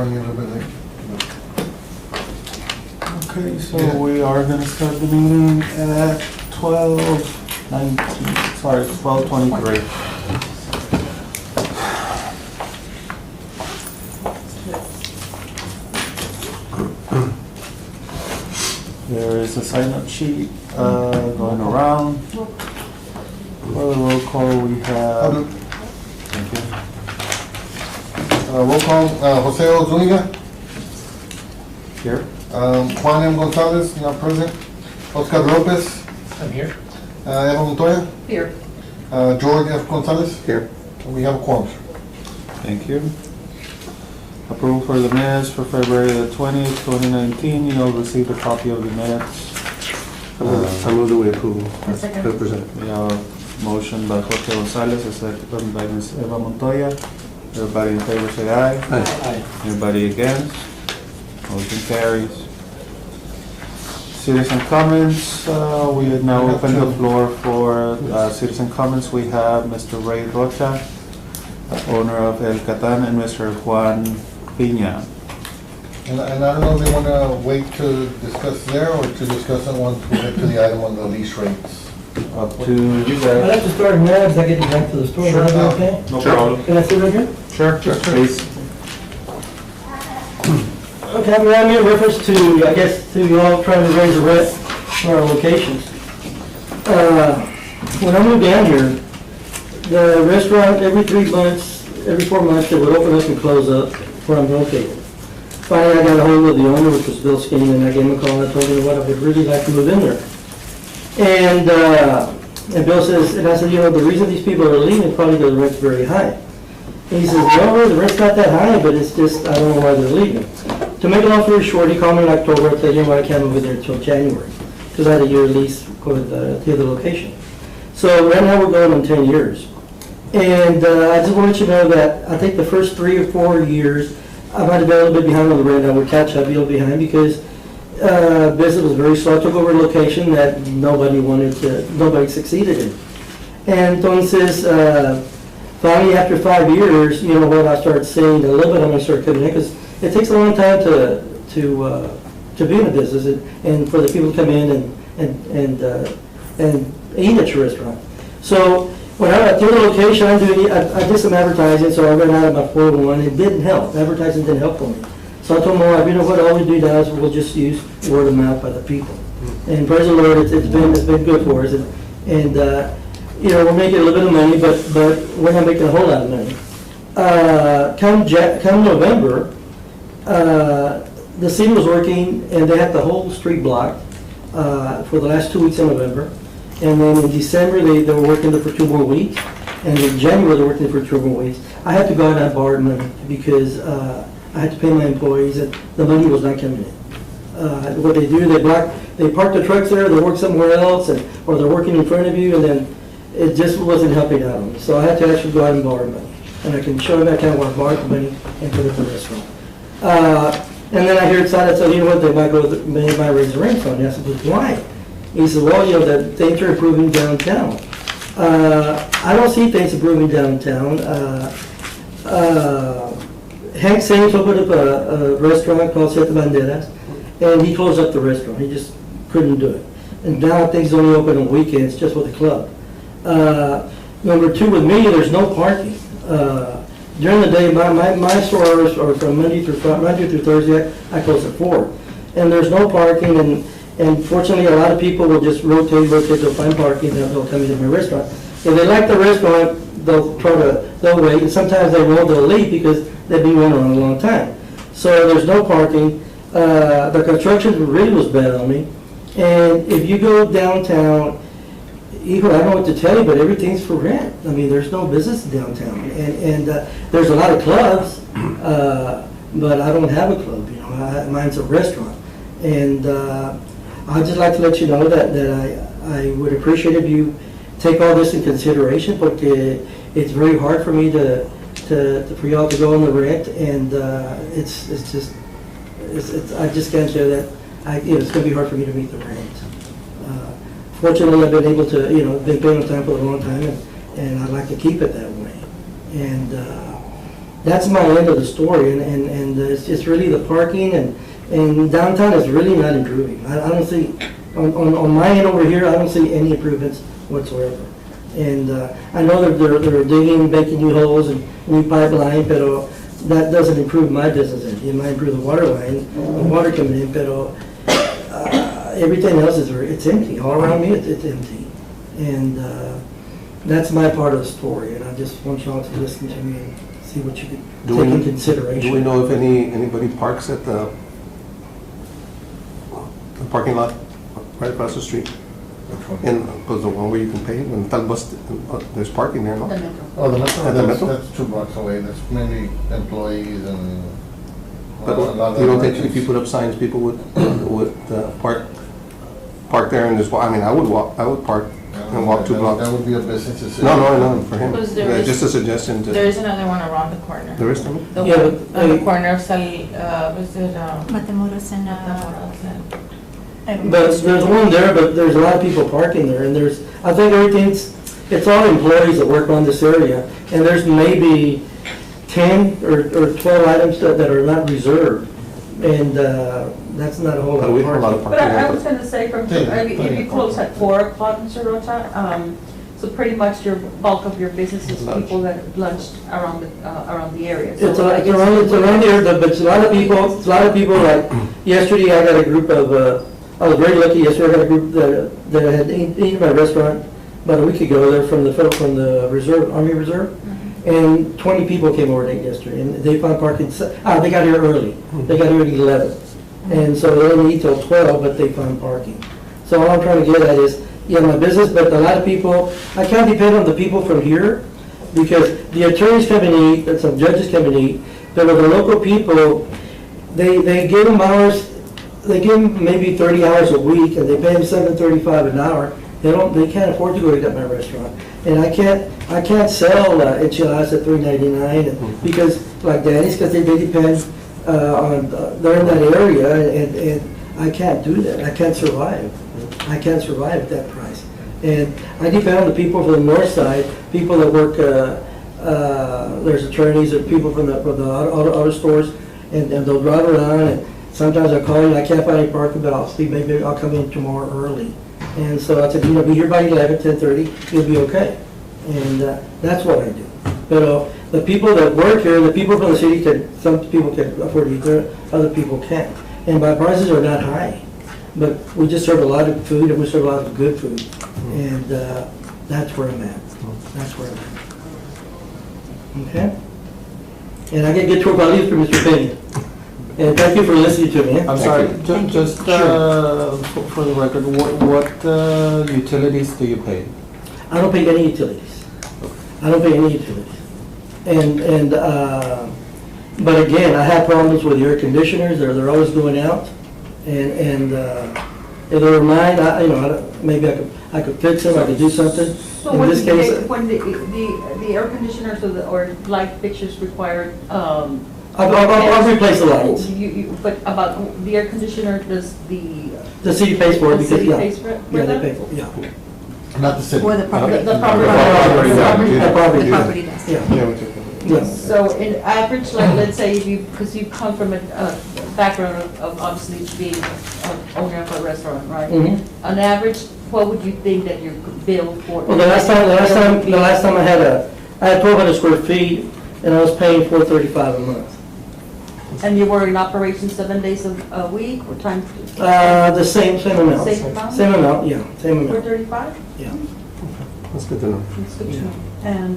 running a little bit late. Okay, so we are gonna start the meeting at 12:23. There is a sign-up sheet going around. For the roll call, we have. Thank you. Roll call, Jose Zuniga, Here. Juan M. Gonzalez, not present. Oscar Lopez, I'm here. Eva Montoya, Here. George F. Gonzalez. Here. We have a quorum. Thank you. Approval for the minutes for February the 20th, 2019. You all received a copy of the minutes. I move that we approve. Second. Represent. We have a motion by Jorge Gonzalez, a second by Ms. Eva Montoya. Everybody in favor say aye. Aye. Anybody against? Motion carries. Citizen comments, we now open the floor for citizen comments. We have Mr. Ray Rocha, owner of El Catan, and Mr. Juan Piña. And I don't know if they want to wait to discuss there or to discuss it once we get to the item on the lease rates. Up to you I'd guys. like to start now, because I get to back to the store. Sure. Is that okay? No problem. Can I sit right here? Sure, please. Okay, I'm here in reference to, I guess, to you all trying to raise the rent for our locations. When I moved down here, the restaurant, every 3 months, every 4 months, they would open up and close up where I'm located. Finally, I got a hold of the owner, which was Bill Skinny, and I gave him a call and I told him what I would really like to move in there. And Bill says, and I said, you know, the reason these people are leaving is probably because the rent's very high. And he says, no, the rent's not that high, but it's just, I don't know why they're leaving. To make a long story short, he called me in October and said, you know what, I can't move in there until January, because I had a year lease with the other location. So right now we're going on 10 years. And I just want to let you know that I think the first 3 or 4 years, I might have been a little bit behind on the rent. I would catch up, be a little behind, because business was very slow. I took over a location that nobody succeeded in. And entonces, finally after 5 years, you know what, I started seeing a little bit, I'm going to start coming in, because it takes a long time to be in a business and for the people to come in and eat at your restaurant. So when I took the location, I did some advertising, so I ran out of my 401. It didn't help. Advertising didn't help for me. So I told my wife, you know what, all we do now is we'll just use word of mouth by the people. And praise the Lord, it's been good for us. And you know, we're making a little bit of money, but we're not making a whole lot of money. Come November, the city was working, and they had the whole street blocked for the last 2 weeks in November. And then in December, they were working there for 2 more weeks. And in January, they were working there for 2 more weeks. I had to go out and I borrowed money because I had to pay my employees, and the money was not coming in. What they do, they park the trucks there, they work somewhere else, or they're working in front of you, and then it just wasn't helping out on me. So I had to actually go out and borrow money. And I can show them that kind of where I borrowed the money and put it in the restaurant. And then I hear inside, I said, you know what, they might raise the rent on me. I said, but why? He said, well, you know, that things are improving downtown. I don't see things improving downtown. Hank Sames opened up a restaurant called Siete Banderas, and he closed up the restaurant. He just couldn't do it. And now things only open on weekends, just with the club. Number 2, with me, there's no parking. During the day, my store hours are from Monday through Thursday. I close at 4, and there's no parking. And fortunately, a lot of people will just rotate. They'll find parking, and they'll come into my restaurant. If they like the restaurant, they'll wait. And sometimes they won't. They'll leave because they've been going on a long time. So there's no parking. The construction really was bad on me. And if you go downtown, I don't know what to tell you, but everything's for rent. I mean, there's no business downtown, and there's a lot of clubs, but I don't have a club. You know, mine's a restaurant, and I'd just like to let you know that I would appreciate if you take all this in consideration, because it's very hard for me for y'all to go on the rent, and I just can't show that. It's going to be hard for me to meet the rent. Fortunately, I've been able to, been paying on time for a long time, and I'd like to keep it that way. And that's my end of the story, and it's really the parking, and downtown is really not improving. I don't see, on my end over here, I don't see any improvements whatsoever. And I know that they're digging, making new holes and new pipeline, but that doesn't improve my business. It might improve the water line, the water coming in, but everything else it's empty. All around me, it's empty. And that's my part of the story, and I just want y'all to listen to me and see what you can take in consideration. Do we know if anybody parks at the parking lot right across the street? Which one? And the one where you can pay, and there's parking there, no? The metro. Oh, the Metro, At the Metro? that's 2 blocks away, that's mainly employees and. But a lot of you don't think if merchants. you put up signs, people would park there and just walk? I mean, I would park and walk 2 blocks. That would be a business decision. No, for him. Because there Yeah, is- just a suggestion There to, is another one around the corner. there is some? The Yeah, one but on the I- corner of was it, Matamoros and, But there's one there, but there's a lot of people parking there, and I think it's all employees that work on this area, and there's maybe 10 or 12 items that are not reserved, and that's not a whole lot We of have a lot of parking. parking. But I was gonna say, if you close at 4 o'clock, Mr. Rocha, so pretty much your bulk of your business is Lunch. people that lunched around the area. It's around here, but it's a lot of people, like, yesterday I got a group of, I was very lucky, yesterday I got a group that had eaten in my restaurant about a week ago, they're from the Reserve, Army Reserve, and 20 people came over to eat yesterday, and they found parking, they got here early, they got here at 11, and so they didn't eat till 12, but they found parking. So all I'm trying to get at is, yeah, my business, but a lot of people, I can't depend on the people from here, because the attorneys come and eat, and some judges come and eat, but with the local people, they give them hours, they give them maybe 30 hours a week, and they pay them $7.35 an hour. They can't afford to go eat at my restaurant, and I can't sell enchiladas at $3.99 because, like Danny's, because they depend on they're in that area, and I can't do that. I can't survive. I can't survive at that price, and I depend on the people from the north side, people that work. There's attorneys and people from the auto stores, and they'll drive around. And sometimes I call you, I can't find any parking, but I'll see, maybe I'll come in tomorrow early. And so I said, be here by 11, 10:30, you'll be okay. And that's what I do. But the people that work here, the people from the city, some people can afford to eat there, other people can't. And my prices are not high. But we just serve a lot of food, and we serve a lot of good food. And that's where I'm at. That's where I'm at. Okay? And I get to about leave for Mr. Penny. And thank you for listening to me. I'm sorry, Thank you. just for the record, what utilities do you pay? I don't pay any utilities. I don't pay any utilities. But again, I have problems with the air conditioners. They're always going out. And if they were mine, maybe I could fix them. I could do something. So In when this case, when the air conditioners or light fixtures required, I'll replace the lights. But about the air conditioner, does The city pays for it the because, city yeah. pays for it? Yeah, they pay for it, yeah. Not the city. or the property. The property. The property, The property does. Yeah, Yeah, we took it. yeah. So in average, like, let's say because you come from a background of obviously being an owner of a restaurant, right? Mhm. On average, what would you think that your bill for? Well, the last time I had 1,200 square feet, and I was paying $435 a month. And you were in operation 7 days a week or time? The same amount. Same amount? Same amount, yeah, same amount, 435? yeah. That's good to know. That's good to Yeah.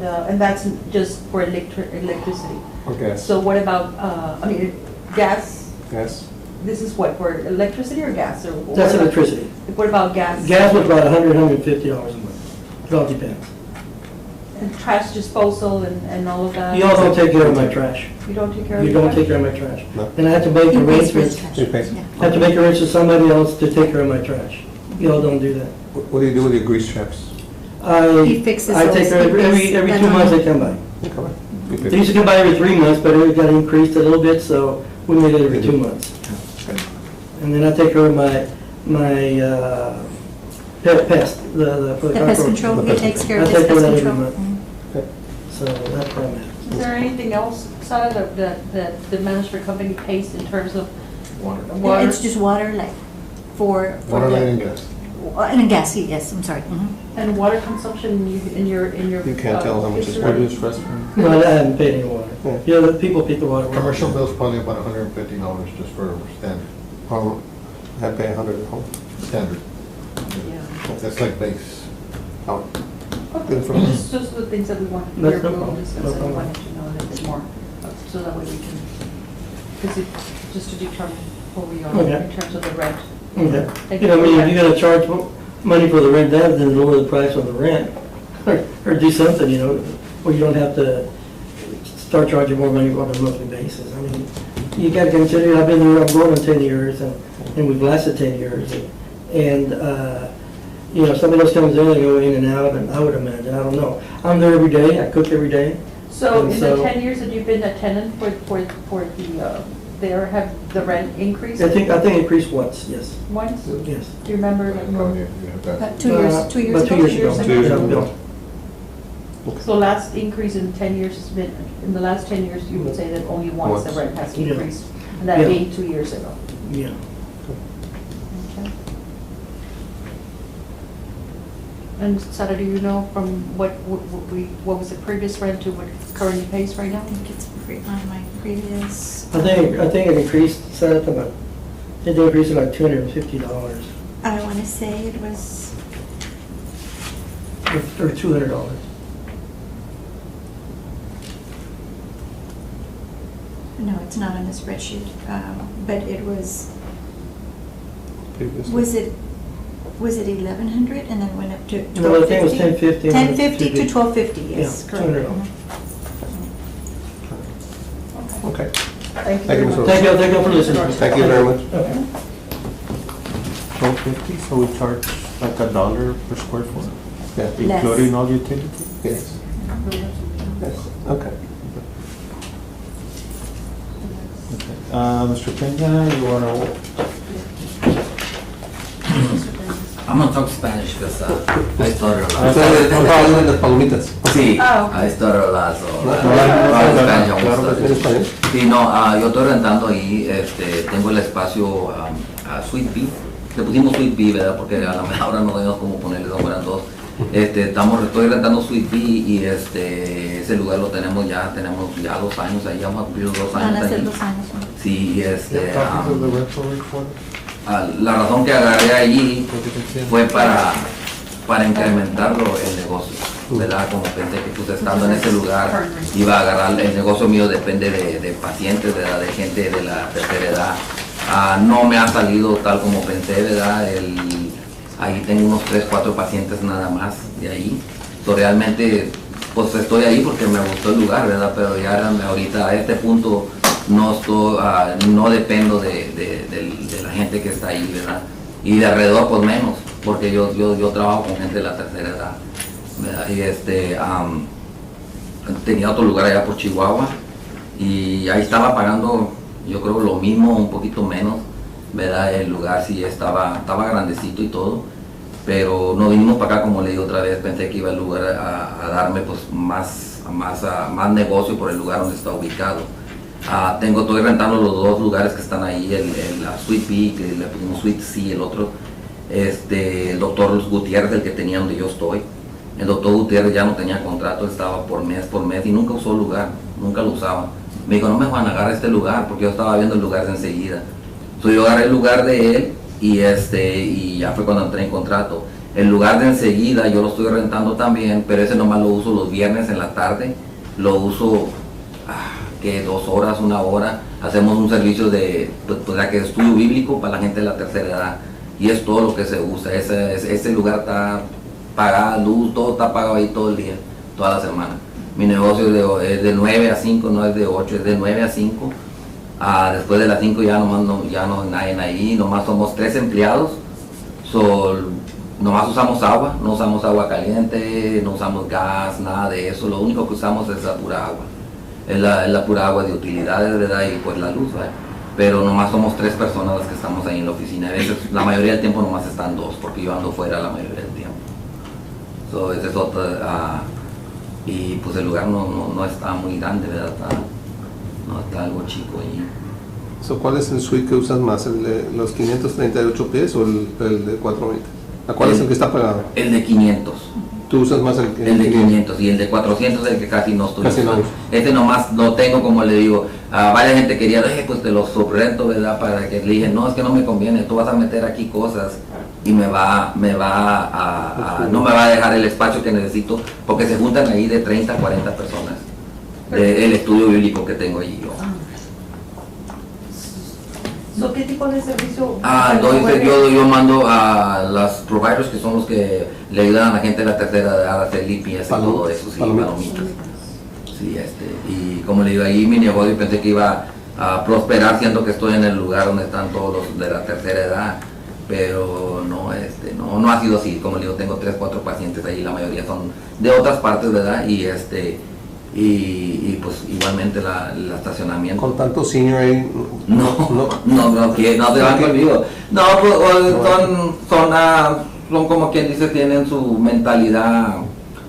know. And that's just for electricity. Okay. So what about, gas? Yes. This is what, for electricity or gas? Or what That's about- electricity. What about gas? Gas was about $150 a month. It all depends. And trash disposal and all of that? You all don't take care of my trash. You don't take care of You your don't trash? take care of my trash. No. And I have to make He pays for his arrangements, trash. You pay. Yeah. I have to make arrangements with somebody else to take care of my trash. You all don't do that. What do you do with your grease traps? He fixes I take those. care, every 2 months they come by. You come on. You They pay. used to come by every 3 months, but it got increased a little bit, so we made it every 2 months. And then I take care of my pest, The pest control, he takes care of I his take care of pest that every control. month. So that's where I'm at. Is there anything else Sara, the management company pays in terms of Water. water? It's just water, like, for. Water, light, and gas. And gas, yes, I'm sorry. Mhm. And water consumption in your. You can't tell how much is history? water. Previous restaurant. No, I haven't paid any water. Yeah. Yeah, the people pay the water. Commercial bill's probably about $150 just for standard, I pay 100 at home. standard. Yeah. That's like base. Oh, Okay, Good for us. it's just the things that we want, That's no we'll problem. discuss, No and I problem. wanted to know a little bit more, so that way we can, because it, just to determine where we are Okay. in terms of the rent. Okay. Thank You know, I you mean, for if that. you're gonna charge money for the rent, then lower the price on the rent. Or do something, you know, where you don't have to start charging more money on a monthly basis. I mean, you gotta consider, I've been there, I'm going on 10 years, and we've lasted 10 years. And, you know, somebody else comes in, they go in and out, and I would imagine, I don't know. I'm there every day, I cook every day. So And in the so- 10 years that you've been a tenant for the, there, have the rent increased? I think it increased once, yes, Once? Do yes. you remember? like, No, you have that. About 2 years, 2 years About ago? 2 years ago. 2 years Yeah, ago. Bill. So last increase in 10 years has been, in the last 10 years, you would say that only once the Once. rent has Yeah. increased? And that Yeah. being 2 years ago? Yeah. Okay. And Sara, do you know from what was the previous rent to what currently pays right now? I think it's on my previous, I think it increased, set up about, it increased about $250, I want to say it was, or $200. no, it's not on the spreadsheet, but it was, previous. was it 1,100 and then went up to 1,250? No, I think it was 1050. 1050 to 1250, yes, Yeah, correct. $200. Mhm. Okay. Thank you Thank you, very Mr. much. Thank you for listening. Thank you very much. Okay. 12.50, so we charge like $1 per square foot, Yeah. Less. including all utilities? Yes. Yes. Okay. Mr. Peña, you want to, I'm gonna talk Spanish because I started a lot. Ustedes están trabajando en las palomitas. Sí, Ah, ok. I started a lot, so Claro, Spanish, I won't claro, start. ¿en español? Sí, no, yo estoy rentando ahí, tengo el espacio a Suite B. Le pusimos Suite B, ¿verdad? Porque a la mejor hora no sabemos cómo ponerle, son buenas dos. Estoy rentando Suite B y ese lugar lo tenemos ya 2 años ahí, ya vamos a cumplir 2 años Van a ser ahí. 2 años. ¿no? Sí, You have copies of the rental report? la razón que agarré allí fue para incrementarlo el negocio, ¿verdad? Como pensé que pues estando en ese lugar iba a agarrar, el negocio mío depende de pacientes, ¿verdad? De gente de la tercera edad. No me ha salido tal como pensé, ¿verdad? Ahí tengo unos 3, 4 pacientes nada más de ahí. Realmente pues estoy ahí porque me gustó el lugar, ¿verdad? Pero ya ahorita a este punto no dependo de la gente que está ahí, ¿verdad? Y de alrededor pues menos, porque yo trabajo con gente de la tercera edad, ¿verdad? Y tenía otro lugar allá por Chihuahua y ahí estaba pagando yo creo lo mismo, un poquito menos, ¿verdad? El lugar sí estaba grandecito y todo, pero no vinimos para acá, como le digo otra vez, pensé que iba el lugar a darme pues más negocio por el lugar donde está ubicado. Estoy rentando los 2 lugares que están ahí, la Suite B, que le pusimos Suite C, el otro, el doctor Gutiérrez, el que tenía donde yo estoy. El doctor Gutiérrez ya no tenía contrato, estaba por mes y nunca usó el lugar, nunca lo usaba. Me dijo, no me van a agarrar este lugar, porque yo estaba viendo el lugar de enseguida. Entonces yo agarré el lugar de él y ya fue cuando entré en contrato. El lugar de enseguida yo lo estoy rentando también, pero ese nomás lo uso los viernes en la tarde, lo uso que 2 horas, 1 hora, hacemos un servicio de que estudio bíblico para la gente de la tercera edad y es todo lo que se usa. Ese lugar está pagado, luz, todo está pagado ahí todo el día, toda la semana. Mi negocio es de 9 a 5, no es de 8, es de 9 a 5. Después de las 5 ya no hay nadie ahí, nomás somos 3 empleados. Nomás usamos agua, no usamos agua caliente, no usamos gas, nada de eso. Lo único que usamos es la pura agua. Es la pura agua de utilidades, ¿verdad? Y pues la luz, ¿verdad? Pero nomás somos 3 personas las que estamos ahí en la oficina. A veces, la mayoría del tiempo nomás están 2, porque yo ando fuera la mayoría del tiempo. Esa es otra. Y pues el lugar no está muy grande, ¿verdad? no está algo chico allí. So, ¿cuál es el suite que usas más? ¿El de los 538 pies o el de 420? ¿A cuál es el que está pagado? El de 500. Tú usas más el El de 500 y el de 400 es el que casi no estoy Casi no usando. uso. Este nomás lo tengo, como le digo, a varias gente quería, pues te lo subrento, ¿verdad? Para que le dije, no, es que no me conviene, tú vas a meter aquí cosas y no me va a dejar el espacio que necesito, porque se juntan ahí de 30 a 40 personas. El estudio bíblico que tengo allí yo. So, ¿qué tipo de servicio? Entonces yo mando a los providers, que son los que le ayudan a la gente de la tercera edad a hacer limpieza y todo eso, sí, palomitas. Sí, y como le digo, ahí mi negocio pensé que iba a prosperar, siendo que estoy en el lugar donde están todos los de la tercera edad, pero no, no ha sido así. Como le digo, tengo 3, 4 pacientes ahí, la mayoría son de otras partes, ¿verdad? Y pues igualmente el estacionamiento. Con tanto senior ahí. No se van conmigo. No, pues son como quien dice, tienen su mentalidad,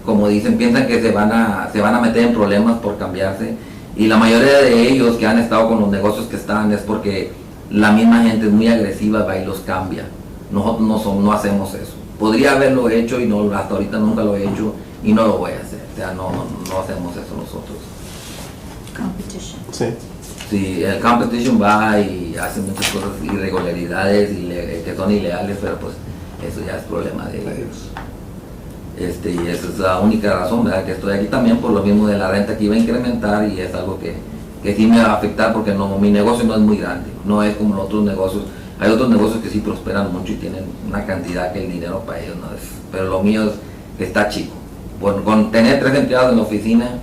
como dicen, piensan que se van a meter en problemas por cambiarse. Y la mayoría de ellos que han estado con los negocios que están es porque la misma gente es muy agresiva, va y los cambia. Nosotros no hacemos eso. Podría haberlo hecho y no, hasta ahorita nunca lo he hecho y no lo voy a hacer. O sea, no hacemos eso nosotros. Competition. Sí. Sí, el competition va y hace muchas cosas, irregularidades que son ilegales, pero pues eso ya es problema de ellos. Y esa es la única razón, ¿verdad? Que estoy aquí también por lo mismo de la renta que iba a incrementar, y es algo que sí me va a afectar porque mi negocio no es muy grande, no es como los otros negocios. Hay otros negocios que sí prosperan mucho y tienen una cantidad que el dinero para ellos no es, pero lo mío está chico. Con tener 3 empleados en la oficina,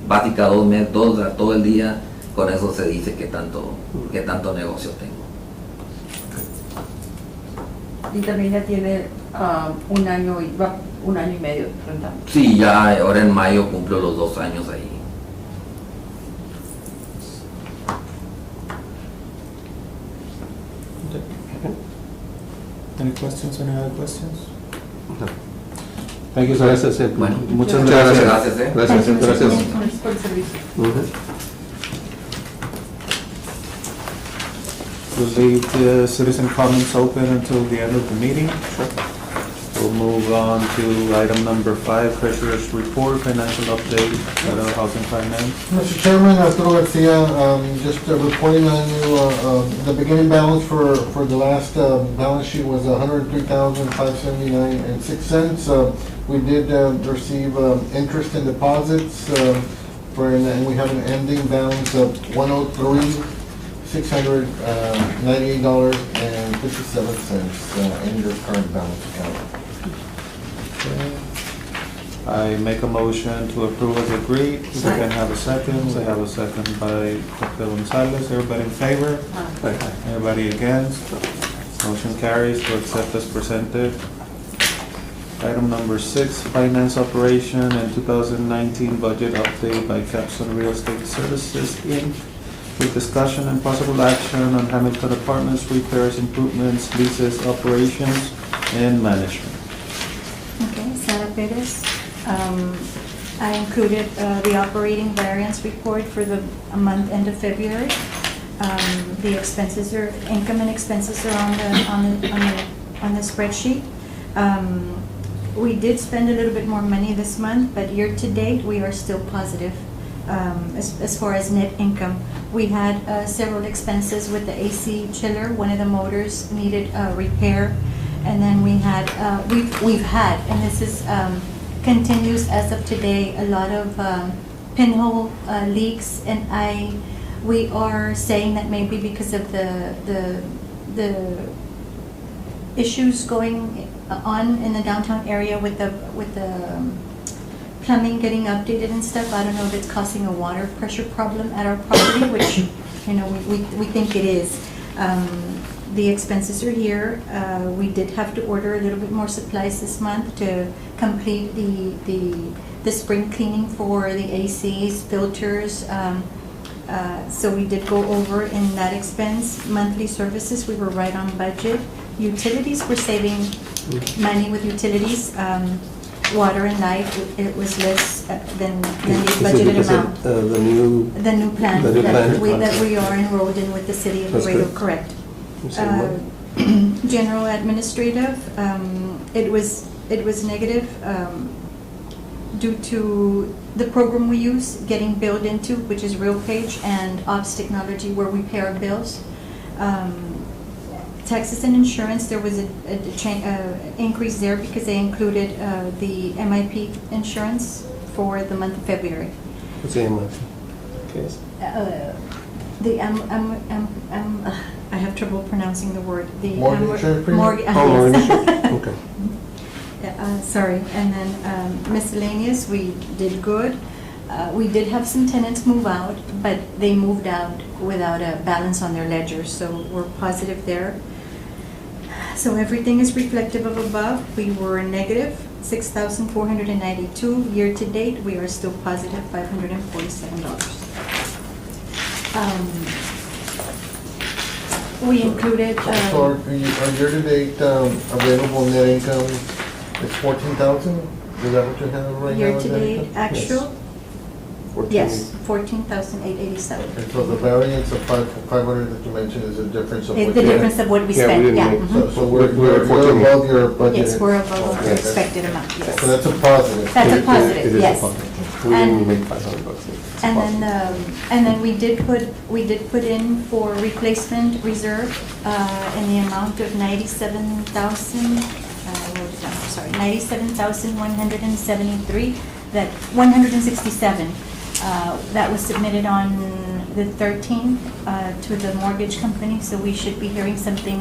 básica 2 meses, todo el día, con eso se dice que tanto negocio tengo. Y también ya tiene un año y medio rentando. Sí, ya ahora en mayo cumplo los 2 años ahí. Any questions? Any other questions? Thank you, sir. Gracias. Bueno, muchas muchas gracias. gracias. Gracias, gracias. Gracias por el servicio. We'll leave the citizen comments open until the end of the meeting. We'll move on to item number 5, Treasurer's Report, Financial Update, Housing Finance. Mr. Chairman, Arturo Garcia, just reporting on you, the beginning balance for the last balance sheet was $103,579.06. We did receive interest and deposits, and we have an ending balance of $103,698.57 in your current balance account. I make a motion to approve as agreed. If I can have a second, I have a second by Dr. Gonzalez. Everybody in favor? Everybody against? Motion carries to accept as presented. Item number 6, Finance Operation and 2019 Budget Update by Capstone Real Estate Services, Inc. With discussion and possible action on Hamilton Apartments, repairs, improvements, leases, operations, and management. Okay, Sara Perez. I included the operating variance report for the month end of February. The expenses income and expenses are on the spreadsheet. We did spend a little bit more money this month, but year to date, we are still positive as far as net income. We had several expenses with the AC chiller. One of the motors needed repair. And then we've had, and this is continues as of today, a lot of pinhole leaks, and we are saying that maybe because of the issues going on in the downtown area with the plumbing getting updated and stuff. I don't know if it's causing a water pressure problem at our property, which we think it is. The expenses are here. We did have to order a little bit more supplies this month to complete the spring cleaning for the ACs, filters. So we did go over in that expense. Monthly services, we were right on budget. Utilities, we're saving money with utilities. water and light, it was less than the Is it budgeted because amount. of the new, The new plan The new that plan. that we are enrolled in with the city of That's Laredo, good. correct. same way? General administrative, it was negative due to the program we use getting billed into, which is RealPage and Ops Technology, where we pay our bills. Taxes and insurance, there was an increase there because they included the MIP insurance for the month of February. What's the MIP case? The I have trouble pronouncing the word. The Mortgage insurance premium? mortgage. Oh, mortgage Yes. insurance? Okay. Sorry, and then miscellaneous, we did good. We did have some tenants move out, but they moved out without a balance on their ledger, so we're positive there. So everything is reflective of above. We were negative 6,492. Year to date, we are still positive $547. We included. So our year-to-date available net income is 14,000? Is that what you have right now? Year-to-date actual, 14. yes, 14,887. And so the variance of 500 that you mentioned is the difference of It's what the you difference of what we Yeah, we spent, didn't yeah. make- mhm. So we're We're at 14. above your budget. Yes, we're above our Okay, expected amount, yes. So that's a positive. That's a It positive, is a yes. positive. We And- didn't make $500. It's And positive. then we did put in for replacement reserve in the amount of 97,000, sorry, 97,173, that 167. That was submitted on the 13th to the mortgage company, so we should be hearing something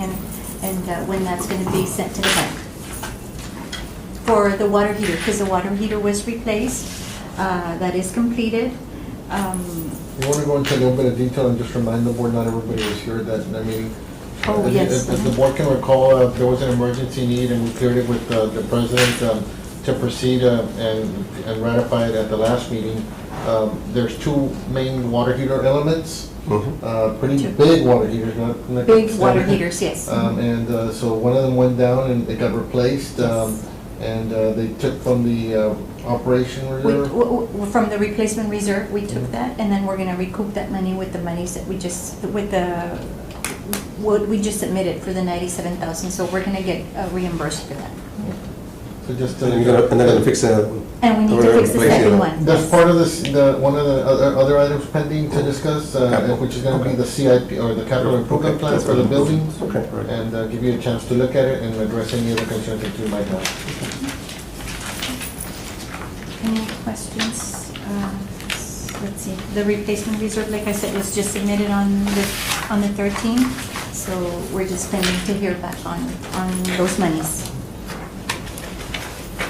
and when that's going to be sent to the bank. For the water heater, because the water heater was replaced, that is completed. You want to go into a little bit of detail and just remind the board, not everybody was here at that meeting. Oh, yes. As the board can recall, there was an emergency need and we cleared it with the president to proceed and ratify it at the last meeting. There's two main water heater elements, pretty Two. big water heaters, not Big water standard. heaters, yes. And so one of them went down and it got replaced. And they took from the operation reserve. From the replacement reserve, we took that, and then we're gonna recoup that money with the monies that what we just submitted for the 97,000, so we're gonna get reimbursed for that. So just And they're gonna fix it. And we need to fix the second one. That's part of this, one of the other items pending to discuss, which is gonna be the CIP, or the capital improvement plan for the buildings. Okay. And give you a chance to look at it and address any other concerns that you might have. Any questions? Let's see, the replacement reserve, like I said, was just submitted on the 13th, so we're just pending to hear back on those monies.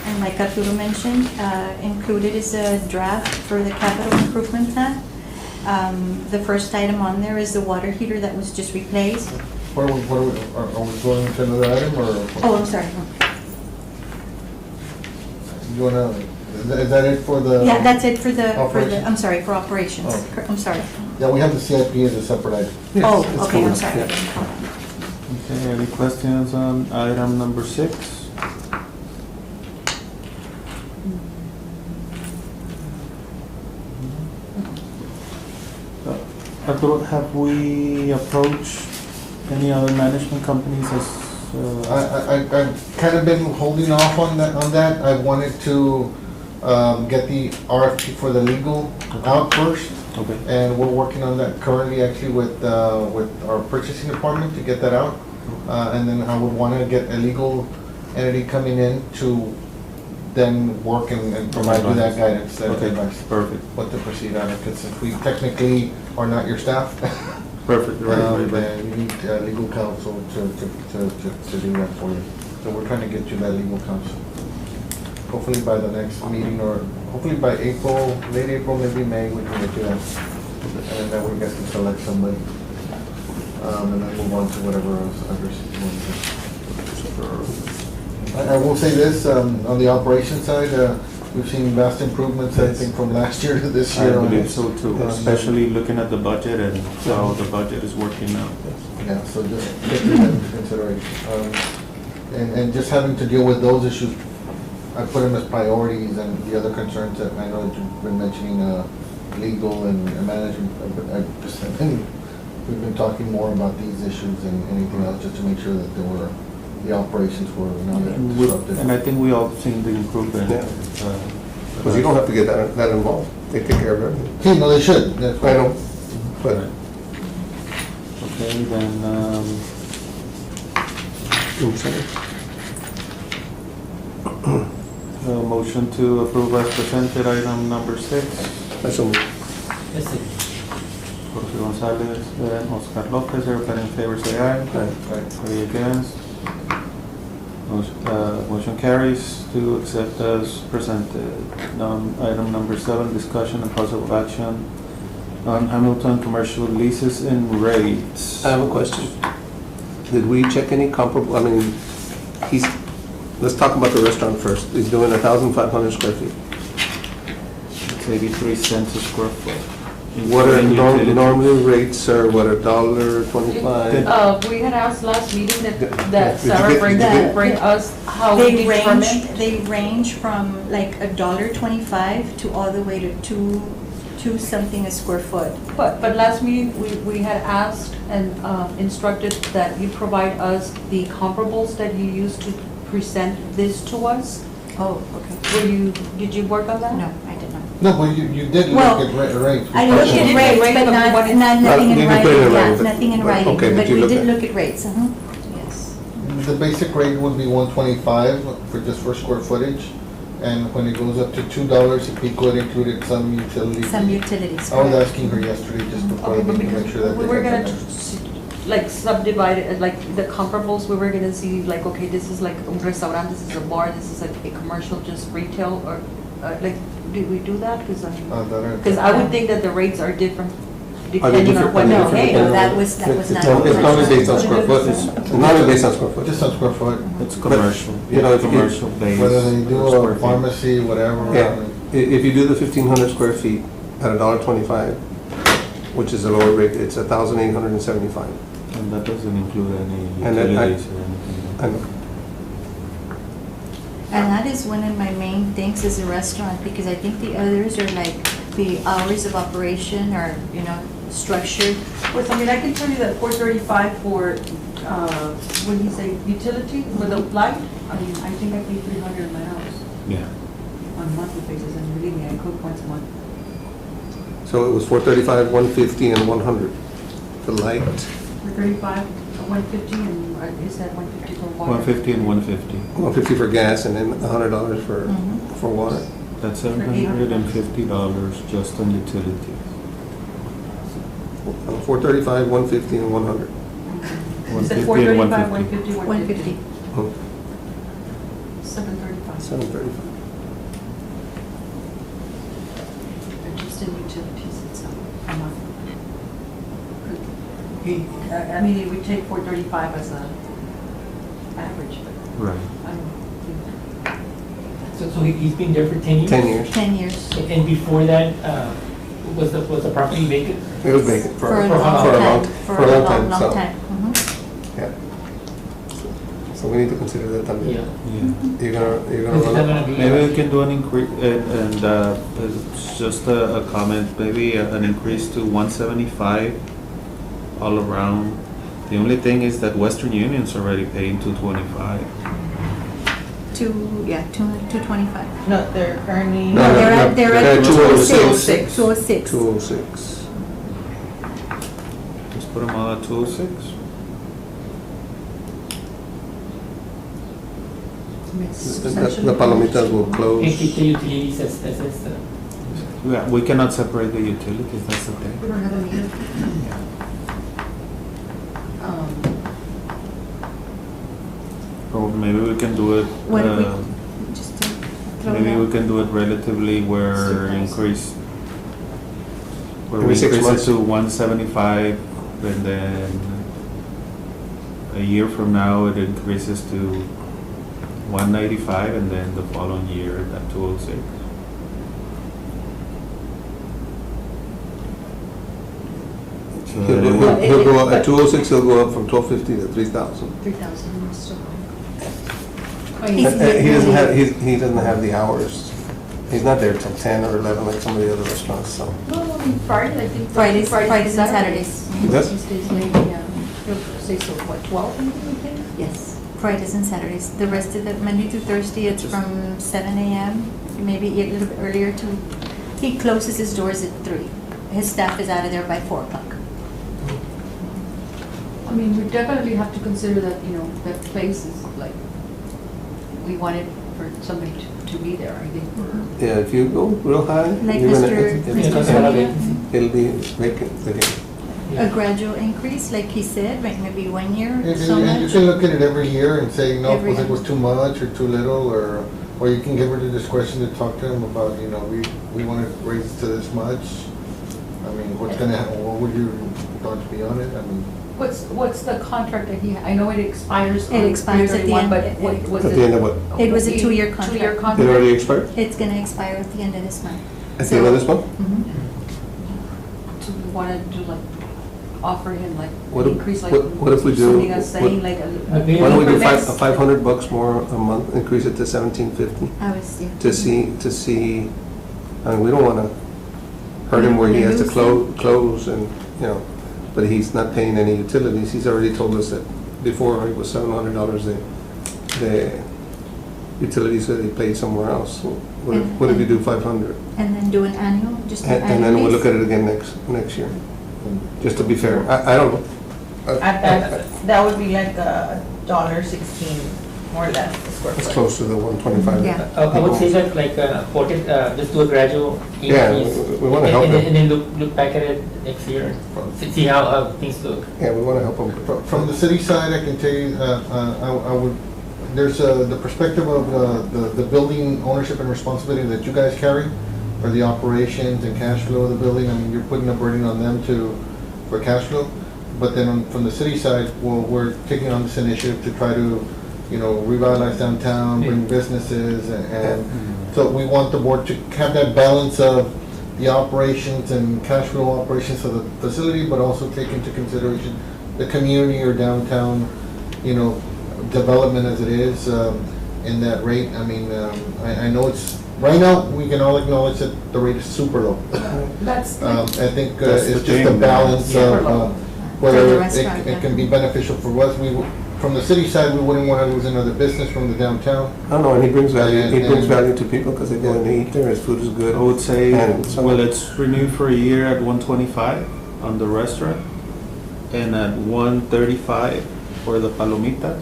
And like Arturo mentioned, included is a draft for the capital improvement plan. The first item on there is the water heater that was just replaced. Are we going to another item, or? Oh, I'm sorry. You wanna, is that it for the? Yeah, that's it for the, Operations? I'm sorry, for operations. Oh. I'm sorry. Yeah, we have the CIP as a separate item. Oh, it's okay, I'm cool. sorry. Yeah. Okay, any questions on item number 6? Arturo, have we approached any other management companies as? I've kind of been holding off on that. I wanted to get the RFP for the legal out first. Okay. And we're working on that currently, actually, with our purchasing department to get that out. And then I would want to get a legal entity coming in to then work and provide you that guidance, that Okay, advice, perfect, what to proceed on it. Because if we technically are not your staff, perfect, right. then you need legal counsel to do that for you. So we're trying to get you that legal counsel. Hopefully by the next meeting, or hopefully by April, late April, maybe May, we can get you that. And then we get to select somebody. And then move on to whatever else others want to do. I will say this, on the operation side, we've seen vast improvements, I think, from last year to this I year. believe so too, especially looking at the budget and how the budget is working now. Yeah, so just taking that into consideration. And just having to deal with those issues I put them as priorities and the other concerns that I know that you've been mentioning, legal and management. We've been talking more about these issues and anything else, just to make sure that the operations were not disrupted. And I think we all seen the improvement. Yeah. Because you don't have to get that involved. They take care of everything. See, no, they should. That's I know, but Okay, then, motion to approve as presented, item number 6. that's all. Jorge Gonzalez, Oscar Lopez, everybody in favor say aye. Any against? Motion carries to accept as presented. Item number 7, discussion and possible action on Hamilton commercial leases and rates. I have a question. Did we check any comparable, I mean, let's talk about the restaurant first. He's doing 1,500 square feet. It's 83 cents a square foot. What are Including utilities. normally rates are what, $1.25? We had asked last meeting Did that you Sarah get- bring us how we determine. They range from like $1.25 to all the way to two something a square foot. But last meeting, we had asked and instructed that you provide us the comparables that you used to present this to us. Oh, okay. Did you work on that? No, I did not. No, but you did Well, look at rates. I looked You at did rates, rate, but but not, what is- nothing in You didn't put it writing, in yeah, writing, nothing in but- writing, okay, but did you we look did at- look at rates, yes. The basic rate would be 125 for just for square footage, and when it goes up to $2 a pico, it included some utilities. Some utilities. I was correct. asking her yesterday just before Okay, the but meeting to make sure that because they we were had gonna that. like subdivide it, like the comparables, we were gonna see like, okay, this is like a restaurant, this is a bar, this is like a commercial, just retail, or like, did we do that? Because I would think that the rates are different depending on different? what Are they they different? pay. No, that was not. It's not based on square foot. It's not based on square foot. Just on square foot, It's commercial. you know, if you- Commercial based. whether they do per square a feet. pharmacy, whatever. Yeah, if you do the 1,500 square feet at $1.25, which is a lower rate, it's 1,875. And that doesn't include any And then utilities or anything. I know. And that is one of my main things as a restaurant, because I think the others are like the hours of operation are, structured. Well, I mean, I can tell you that 435 for, what do you say, utility, with the light, I mean, I think I pay 300 in my house Yeah. on a monthly basis, and believe me, I cook once a month. So it was 435, 150, and 100 for light. 435, 150, and is that 150 for water? 150 and 150. 150 for gas and then $100 for water. That's $750 just on utilities. 435, 150, and 100. You said 150 and 435, 150. 150, 150. 150. 735. 735. Just in utilities itself, a month. I mean, it would take 435 as a average, but Right. I don't know. So he's been there for 10 years? 10 years. 10 years. And before that, was the property vacant? It was vacant for For a a long long time. For a long, so, long time. Mhm. yeah. So we need to consider that también. Yeah. Yeah. You're gonna Is run that up. gonna be? Maybe we can do an increase, and it's just a comment, maybe an increase to 175 all around. The only thing is that Western Union's already paying 225. 225. No, they're currently. No, They're at they're at 206. 206. 206. 206. Let's put them all at 206. The palomitas will And keep close. the utilities as Yeah, we cannot separate the utilities, that's the We thing. don't have a meter. Or maybe we can do it, What if we just throw maybe it we out? can do it relatively where Surprise. we Every 6 increase months. it to 175, and then a year from now it increases to 195, and then the following year at 206. So He'll go up, at 206, he'll go up from 1,250 to 3,000. 3,000 still. He's He doesn't have, he doesn't have the hours. He's not there till 10 or 11 like some of the other restaurants, so. No, I mean, Friday, I think. Fridays and Saturdays. That's- Tuesdays, maybe, he'll say so, what, 12 maybe, you think? Yes, Fridays and Saturdays. The rest of the, Monday through Thursday, it's from 7 a.m., maybe a little bit earlier to, he closes his doors at 3. His staff is out of there by 4 o'clock. I mean, we definitely have to consider that, that place is like, we wanted for somebody to be there, I think. Yeah, if you go real high, Like you're gonna, Mr. it'll be vacant again. A gradual increase, like he said, like maybe 1 year, And so and you much. can look at it every year and say, no, Every pues it year. was too much or too little, or you can give her the discretion to talk to him about, we want to raise it to this much. I mean, what's gonna happen, what would your thoughts be on it? I mean, What's the contract that he, I know it expires on It expires at the 3/31, end. but what was it? At the end of what? It was a 2-year contract. 2-year It contract? already expired? It's gonna expire at the end of this month. At the end of this month? Mhm. Do we want to like offer him like What an if- increase like? what if we do- Something as saying like a. Why don't we do Next- $500 more a month, increase it to $17.50 I was, yeah. to see, I mean, we don't wanna hurt him where he has to Lose close and, but he's not paying any utilities. He's already told us that before it was $700 the utilities that he paid somewhere else. What if you do 500? And then do an annual, just an annual And then we'll base? look at it again next year, just to be fair. I don't know. That would be like $1.16, more or less, a square It's foot. close to the 125. Yeah. I would say that like, just do a gradual Yeah, increase. we wanna help him. And then look back at it next year, see how things look. Yeah, we wanna help him. from the city side, I can tell you, I would, there's the perspective of the building ownership and responsibility that you guys carry for the operations and cash flow of the building. I mean, you're putting a burden on them for cash flow. But then from the city side, we're taking on this initiative to try to, revitalize downtown, bring businesses, and so we want the board to have that balance of the operations and cash flow operations of the facility, but also take into consideration the community or downtown, development as it is, in that rate. I mean, I know it's, right now, we can all acknowledge that the rate is super low. That's, I think That's it's the just a thing. balance Super of low. For the whether restaurant, it yeah. can be beneficial for us. From the city side, we wouldn't want to lose another business from the downtown. I don't know, and he brings value, And- value to people because they go and eat there, his food is good. I would say, And some- well, it's renewed for a year at 125 on the restaurant and at 135 for the palomitas.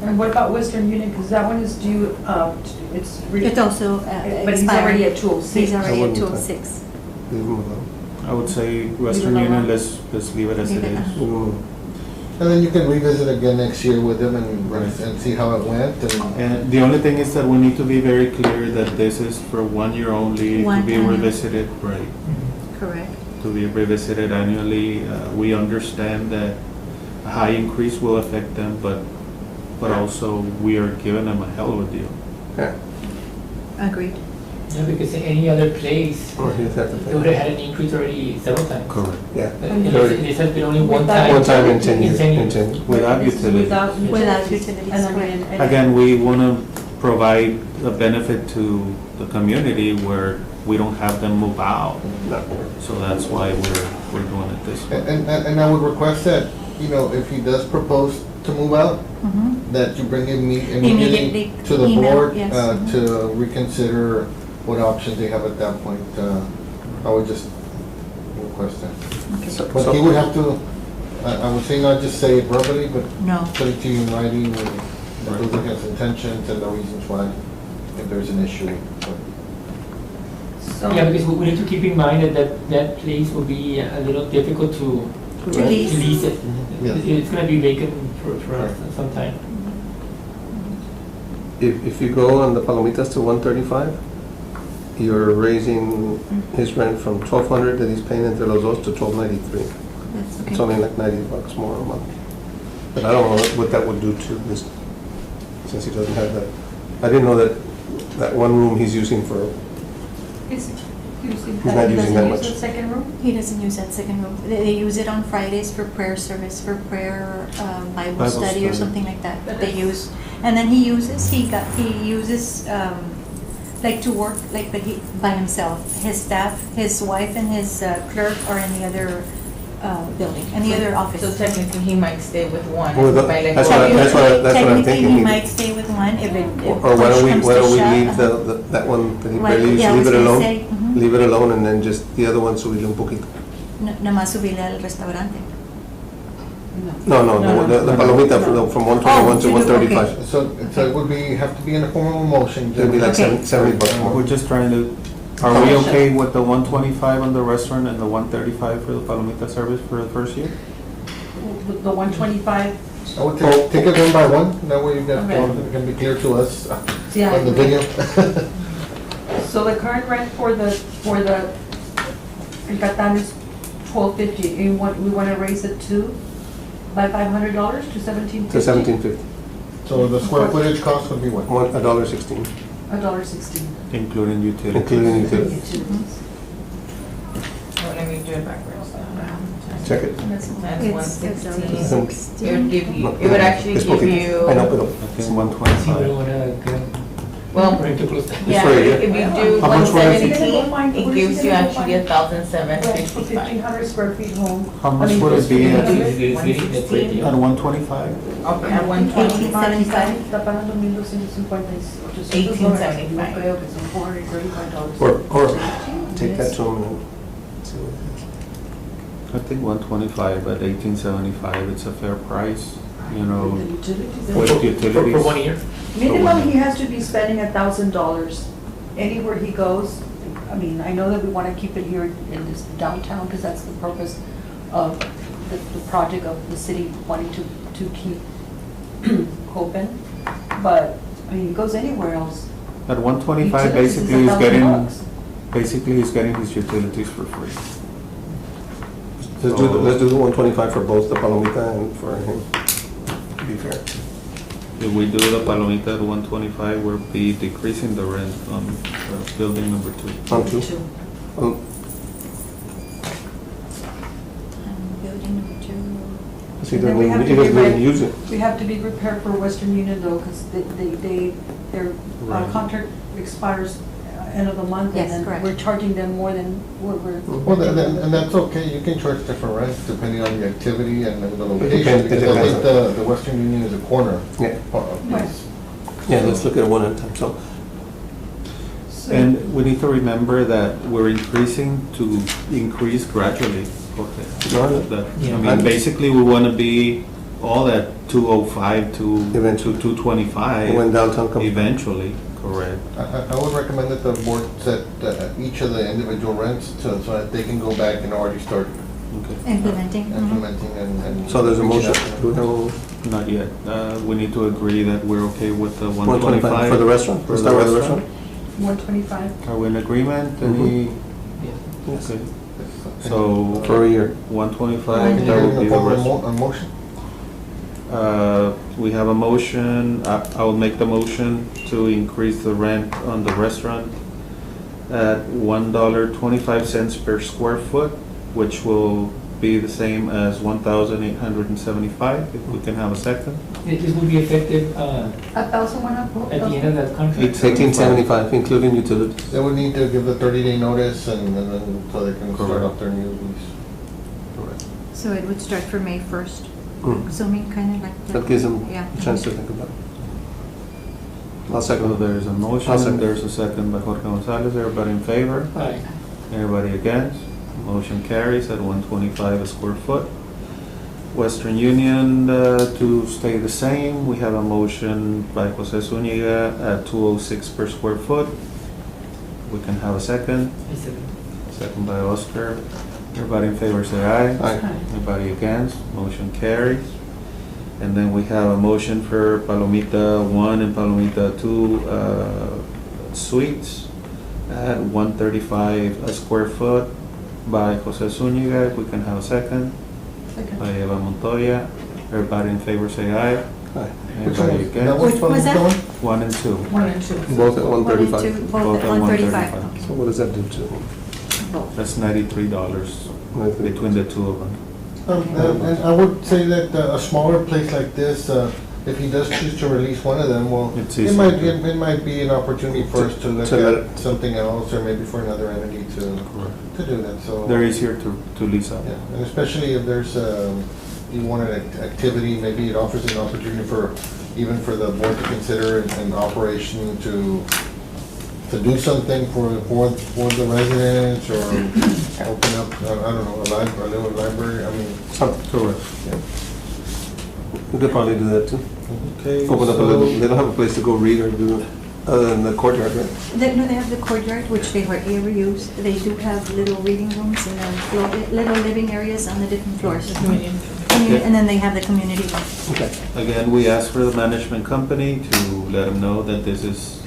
and what about Western Union, because that one is due, it's. It also But he's already at expired. 206. He's already at wouldn't, 206. Leave him alone. I would say Western Leave it Union, alone. let's leave it as Leave it it, is. And then you can revisit again next year with them and Right. see how it went. And the only thing is that we need to be very clear that this is for 1 year only, to One be annual. revisited, right, Correct. to be revisited annually. We understand that a high increase will affect them, but also we are giving them a hell of a deal. Yeah, Agreed. Yeah, because in any other place, or he has to they would have pay. had an increase already several times. Correct. Yeah. This has been only one Without- time. One time in 10 years. In 10 In years. 10 years. Without This is utilities. Without utilities, And I mean, correct. and- Again, we want to provide a benefit to the community where we don't have them move out. No. So that's why we're doing it this way. And I would request that, if he does propose to move out, Mhm. that you bring him Immediately immediately to the email, board yes. to reconsider what options they have at that point. I would just request that. So- But he would have to, I would say not just say it verbally, but No. put it to you in writing, and those are his intentions and the reasons why, if there's an issue. But So, Yeah, because we need to keep in mind that place will be a little difficult to To lease. lease it. Yeah. It's gonna be vacant for Right. some time. If you go on the Palomitas to 135, you're raising his rent from 1,200 that he's paying entre los dos to 1,293. That's It's okay. only like $90 more a month. But I don't know what that would do to this, since he doesn't have that. I didn't know that one room he's using for, He's not using that much. Doesn't use the second room? He doesn't use that second room. They use it on Fridays for prayer service, for prayer, Bible study or study. something like that. But they use, and then he uses, like to work, like, but he, by himself. His staff, his wife and his clerk are in the other building, in the other office. So technically, he might stay with one. Well, by like that's what I'm Technically, thinking. he might stay with one if it. if Or why don't we, push comes why to don't we shove. leave that one that he Well, barely uses, yeah, I leave was it gonna alone? say, mhm. Leave it alone and then just the other one subirle un poquito. Nomás subirle al restaurante. No, the palomita from 121 to Oh, 135. So it would be, have to be in the form of a motion. It'd be like Okay. 70 bucks We're more. just trying to, are we okay with the 125 on the restaurant and the 135 for the palomita service for the first year? The 125, I would take it one by one, that way you get, Okay. it can be clear to us Yeah. on the video. so the current rent for the El Catan is $12.50, and we want to raise it by $500 to $17.50? To 1750. So the square footage cost would be what? $1.16, $1.16. Including utilities. including utilities. Oh, let me do it backwards. Check it. That's It's 116. It would give you, No, it would actually es give poquito. you, I know, pero I think Sí, 125. pero ahora well, going to close that. yeah, for a year. if you do How much for it? 117, it gives you actually 1,755. 1,500 square feet home. How much I mean, would it just be for at the- at 125? Okay, at 125. Está pagando 1,258. 1875. No creo que son $435. Or take that to him and see what it is. I think 125 at 1875, it's a fair price, you know, The utilities. with For utilities. 1 year? Minimum, he has to be spending $1,000 anywhere he goes. I mean, I know that we want to keep it here in this downtown because that's the purpose of the project of the city wanting to keep open. But, I mean, he goes anywhere else. At 125, Utilities is basically he's getting his utilities for free. Let's do the 125 for both the palomita and for him, to be fair. If we do the palomita at 125, we'll be decreasing the rent on building number 2. On two. Um, Building number 2. He And then we have doesn't to even get ready. use it. We have to be prepared for Western Union though, because their Right. contract expires end of the month. Yes, And then correct. we're charging them more than what we're. Well, and that's okay, you can charge different rents depending on the activity and the location, depends- it because I think depends. the Western Union is a corner Yeah, part of Right. this. yeah, let's look at it one at a time. So, So- And we need to remember that we're increasing to increase gradually. No, That- Yeah. I mean, basically, we want to be all at 205 to Eventually. 225 when downtown comes. eventually, correct. I would recommend that the board set each of the individual rents so that they can go back and already start Okay. Implementing. mhm. implementing and. So there's a motion. reaching out. Do we have a motion? Not yet. We need to agree that we're okay with the 125 for the restaurant? For Let's the start with the restaurant. 125. Are we in agreement? Any? Yes. Okay. So For a year. Can 125, you that give would me be the the form of restaurant. a motion? We have a motion, I will make the motion to increase the rent on the restaurant at $1.25 per square foot, which will be the same as 1,875, if we can have a second. This will be effective 1,100. at the end of that contract? It's 1875, including utilities. They would need to give the 30-day notice and then, so they can start Correct. off their new lease. Correct. So it would start for May 1st, Mm. assuming kind of like. That gives them Yeah. a chance to think about it. I'll So second. there's a I'll motion, second. there's a second by Jorge Gonzalez, everybody in favor? Aye. Anybody against? Motion carries at 125 a square foot. Western Union to stay the same. We have a motion by Jose Zuniga at 206 per square foot. We can have a second. I second. Second by Oscar. Everybody in favor say aye. Aye. Anybody against? Motion carries. And then we have a motion for Palomita 1 and Palomita 2 suites at 135 a square foot by Jose Zuniga. If we can have a second. By Eva Montoya. Everybody in favor say aye. Aye. Which one Anybody was- that against? was Which was that? Palomita 1 and 2. 1 and 2. Both at One and 135. two, Both at 135. So what does that do to? Both. That's $93 between the two of them. And I would say that a smaller place like this, if he does choose to release one of them, well, It's it easier. might be an opportunity for us to look To- at something else, or maybe for another entity to do that, so. They're easier to lease out. Yeah, and especially if there's, you want an activity, maybe it offers an opportunity for, even for the board to consider an operation to do something for the residents, or open up, I don't know, a little library, I mean. Correct. We could probably do that too. Okay, Open up a little, they don't have a place to go read or do, other than the courtyard, right? No, they have the courtyard, which they hardly ever use. They do have little reading rooms and little living areas on the different floors. And then they have the community room. Okay. Again, we asked for the management company to let them know that this is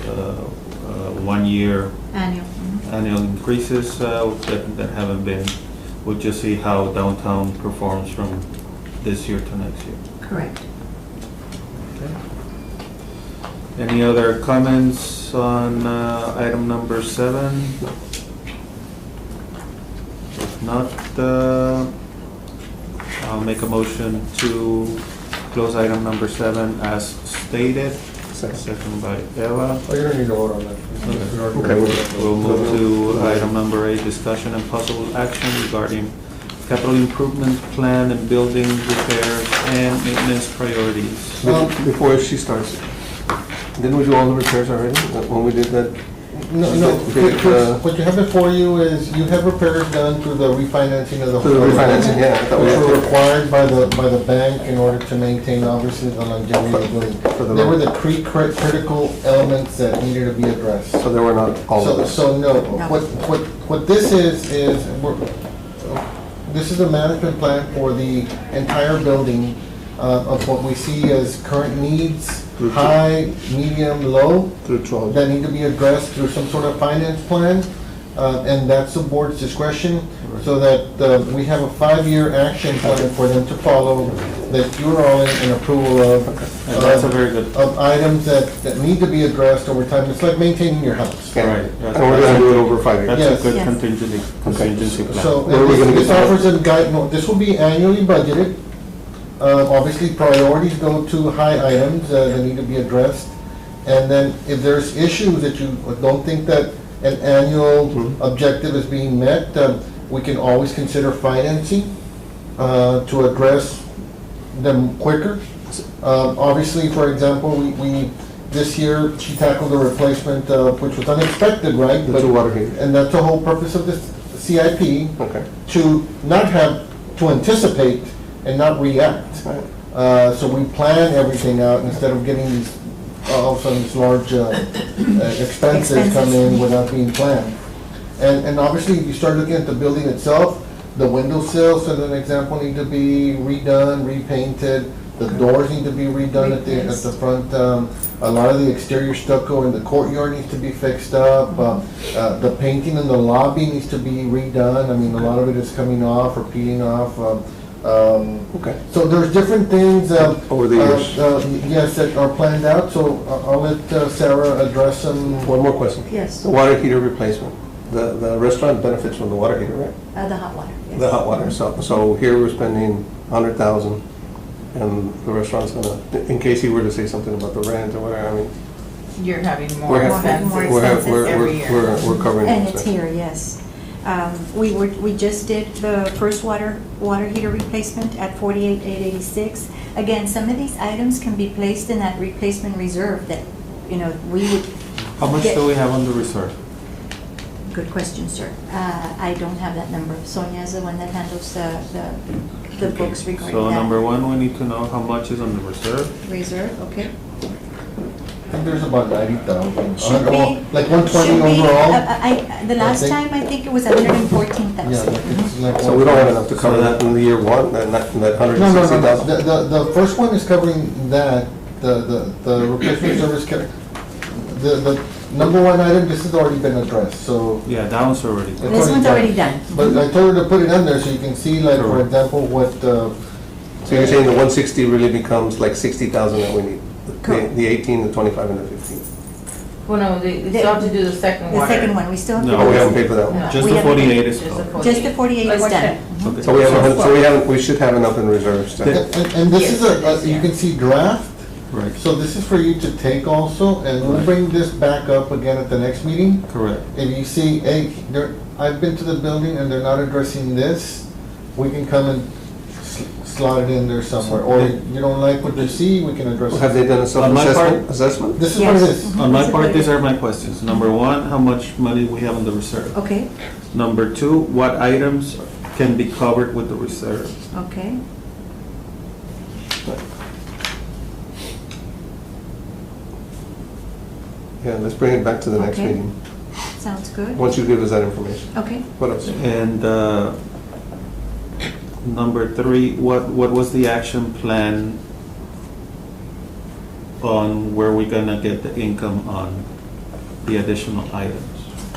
1 year Annual. annual increases that haven't been. We'll just see how downtown performs from this year to next year. Correct. Okay. Any other comments on item number 7? If not, I'll make a motion to close item number 7 as stated. Second by Eva. Oh, you don't need to vote on that. Okay. We'll move to item number 8, discussion and possible action regarding capital improvement plan and building repairs and maintenance priorities. Before she starts, didn't we do all the repairs already, when we did that? No, what you have before you is, you have repairs done through the refinancing of the. The refinancing, yeah. I thought we Which had were to- required by the bank in order to maintain, obviously, the longevity of the building. For the They were road. the critical elements that needed to be addressed. So there were not all of us. So no, what this is this is a management plan for the entire building, of what we see as current needs, high, medium, low, Through 12. that need to be addressed through some sort of finance plan, and that's the board's discretion, so that we have a 5-year action plan for them to follow, that you're all in approval of. And that's a very good. Of items that need to be addressed over time. It's like maintaining your house. Okay. Right. And we're gonna do it over 5 years. That's Yes. a good Yes. contingency plan. So, Where are we and gonna this get that? offers a guide, no, this will be annually budgeted. Obviously, priorities go to high items that need to be addressed. And then if there's issues that you don't think that an annual objective is being met, we can always consider financing to address them quicker. Obviously, for example, we this year, she tackled the replacement, which was unexpected, right? The 2 water heaters. And that's the whole purpose of this CIP, Okay. to not have, to anticipate and not react. Right. So we plan everything out instead of getting these, all of a sudden, these large expenses come in without being planned. And obviously, you start looking at the building itself, the window sills, as an example, need to be redone, repainted. The doors need to be redone at the front. A lot of the exterior stucco in the courtyard needs to be fixed up. The painting in the lobby needs to be redone. I mean, a lot of it is coming off or peeling off. Okay. So there's different things. Over the years. Yes, that are planned out, so I'll let Sarah address them. One more question. Yes, The water heater replacement. The restaurant benefits from the water heater, right? the hot water. Yes. The hot water. So here we're spending 100,000, and the restaurant's gonna, in case he were to say something about the rent or whatever, I mean, You're having more we're, expenses more every year. we're covering And it. it's here, yes. We just did the first water heater replacement at 48,886. Again, some of these items can be placed in that replacement reserve that, we would. How much get- do we have on the reserve? Good question, sir. I don't have that number. Sonia is the one that handles the books regarding So that. number 1, we need to know how much is on the reserve. Reserve, okay. I think there's about 90,000. Should be. Like 120 should be, overall. The last think. time, I think it was 114,000. Yeah, like it's like So we don't have enough to cover So that in the year 1, that No, 160,000? The first one is covering that, the replacement service, the number 1 item, this has already been addressed, so. Yeah, that one's already. It's This one's already done. But I told her to put it on there so you can see, like, for Correct. example, what, So you're saying the 160 really becomes like 60,000 that we need? Correct. The 18, the 25, and the 15? Well, no, they still have to do the second The water. second one, we still have to. No. Oh, we haven't paid for that one. No. Just We the haven't- 48 is Just the covered. 48. Just the 48 is Like done. what Okay. So we should have enough in reserves. to- And this is you can see draft, Right, so this is for you to take also, and we'll Right. bring this back up again at the next meeting. correct. If you see, hey, I've been to the building and they're not addressing this, we can come and slot it in there somewhere. Or you don't like what you see, we can address Have it. they done a On my self-assessment? Assessment? This is what it Yes. is. On my part, these are my questions. Number one, how much money we have in the reserve? Okay, Number two, what items can be covered with the reserve? okay. Yeah, let's bring it back to the next Okay. meeting, Sounds good. once you give us that information. Okay. What else? And number three, what was the action plan on where we're gonna get the income on the additional items?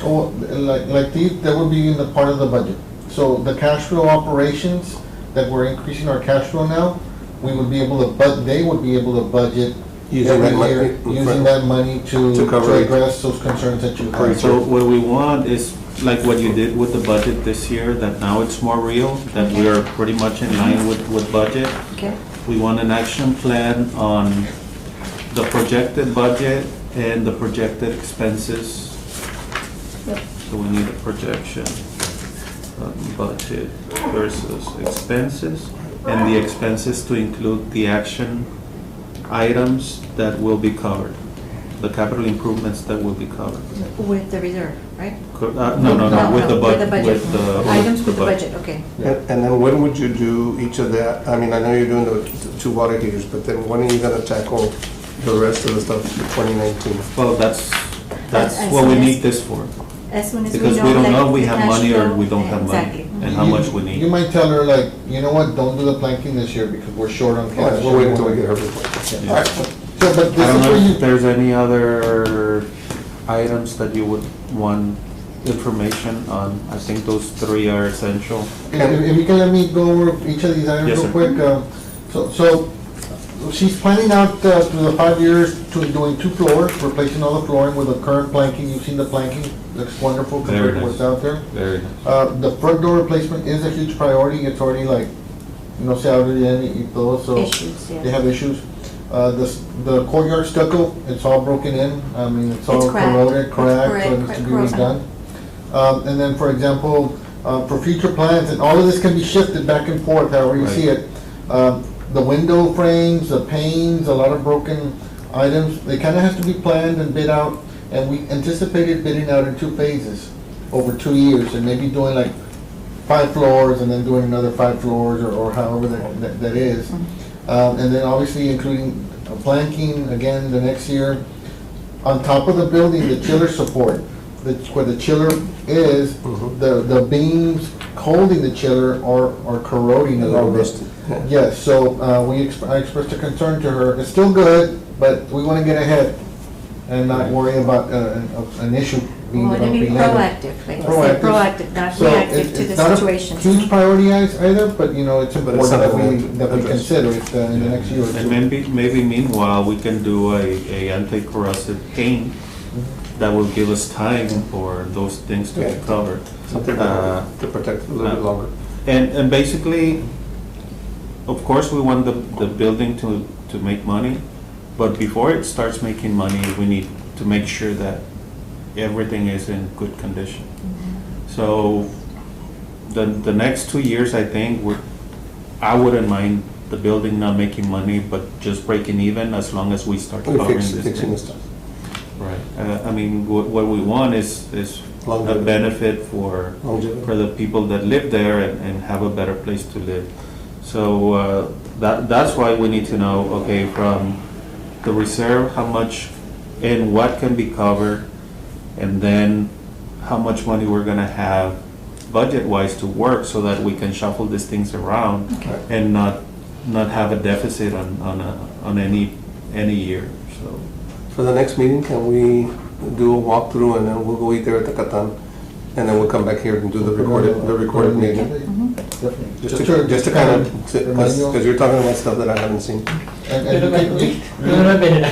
Oh, like these, that would be in the part of the budget. So the cash flow operations, that we're increasing our cash flow now, we would be able to, they would be able to budget Using that every money- year, using that money To to cover it. address those concerns that you have. So what we want is like what you did with the budget this year, that now it's more real, that we are pretty much in line with budget. Okay. We want an action plan on the projected budget and the projected expenses. So we need a projection on budget versus expenses, and the expenses to include the action items that will be covered, the capital improvements that will be covered. With the reserve, right? No, with the budget. Items with the budget, okay. And then when would you do each of that? I mean, I know you're doing the two water heaters, but then when are you gonna tackle the rest of the stuff for 2019? Well, that's As what we soon as- need this for, As soon as we know. because we don't like, know if we the have cash money or flow. we don't have money, Exactly. and how much we You need. might tell her like, you know what, don't do the planking this year because we're short on cash. We'll wait until we get her report. Yeah. All right. So, but I this don't is know where if you, there's any other items that you would want information on. I think those three are essential. if you can let me go over each of these items Yes, real sir. quick. So she's planning out through the 5 years to doing 2 floors, replacing all the flooring with the current planking. You've seen the planking, looks wonderful Very compared to nice. what's out there. Very nice. The front door replacement is a huge priority. It's already like, se abre bien y todo, so Issues, yeah. they have issues. The courtyard stucco, it's all broken in. I mean, it's all It's cracked. corroded, It's cracked, so it needs to be corrosive. redone. And then, for example, for future plans, and all of this can be shifted back and forth, however you see it. The window frames, the panes, a lot of broken items, they kind of have to be planned and bid out. And we anticipated bidding out in 2 phases over 2 years, and maybe doing like 5 floors and then doing another 5 floors or however that is. And then obviously including planking again the next year. On top of the building, the chiller support, where the chiller is, the beams holding the chiller are corroding a little bit. Yes, so I expressed a concern to her. It's still good, but we want to get ahead and not worry about an issue We being want to be developed later. proactive, like you said, proactive, not So reactive to it's the not a situation. huge priority either, but it's important that something we address. consider it in the next year or And two. maybe meanwhile, we can do a anti-corrosive paint that will give us time for those things to be Yeah. covered. Something to protect it a little bit longer. And basically, of course, we want the building to make money, but before it starts making money, we need to make sure that everything is in good condition. So the next 2 years, I think, I wouldn't mind the building not making money, but just breaking even as long as we start We covering fix this fixing the thing. stuff. Right. I mean, what we want is a Longevity. benefit for Longevity. the people that live there and have a better place to live. So that's why we need to know, okay, from the reserve, how much and what can be covered, and then how much money we're gonna have budget-wise to work so that we can shuffle these things around and not have a deficit on any year, so. For the next meeting, can we do a walkthrough and then we'll go eat there at the Catan? And then we'll come back here and do the recorded meeting? Definitely. Just to kind of, remind you. because you're talking about stuff that I haven't seen. And Pero you can- no, no, no,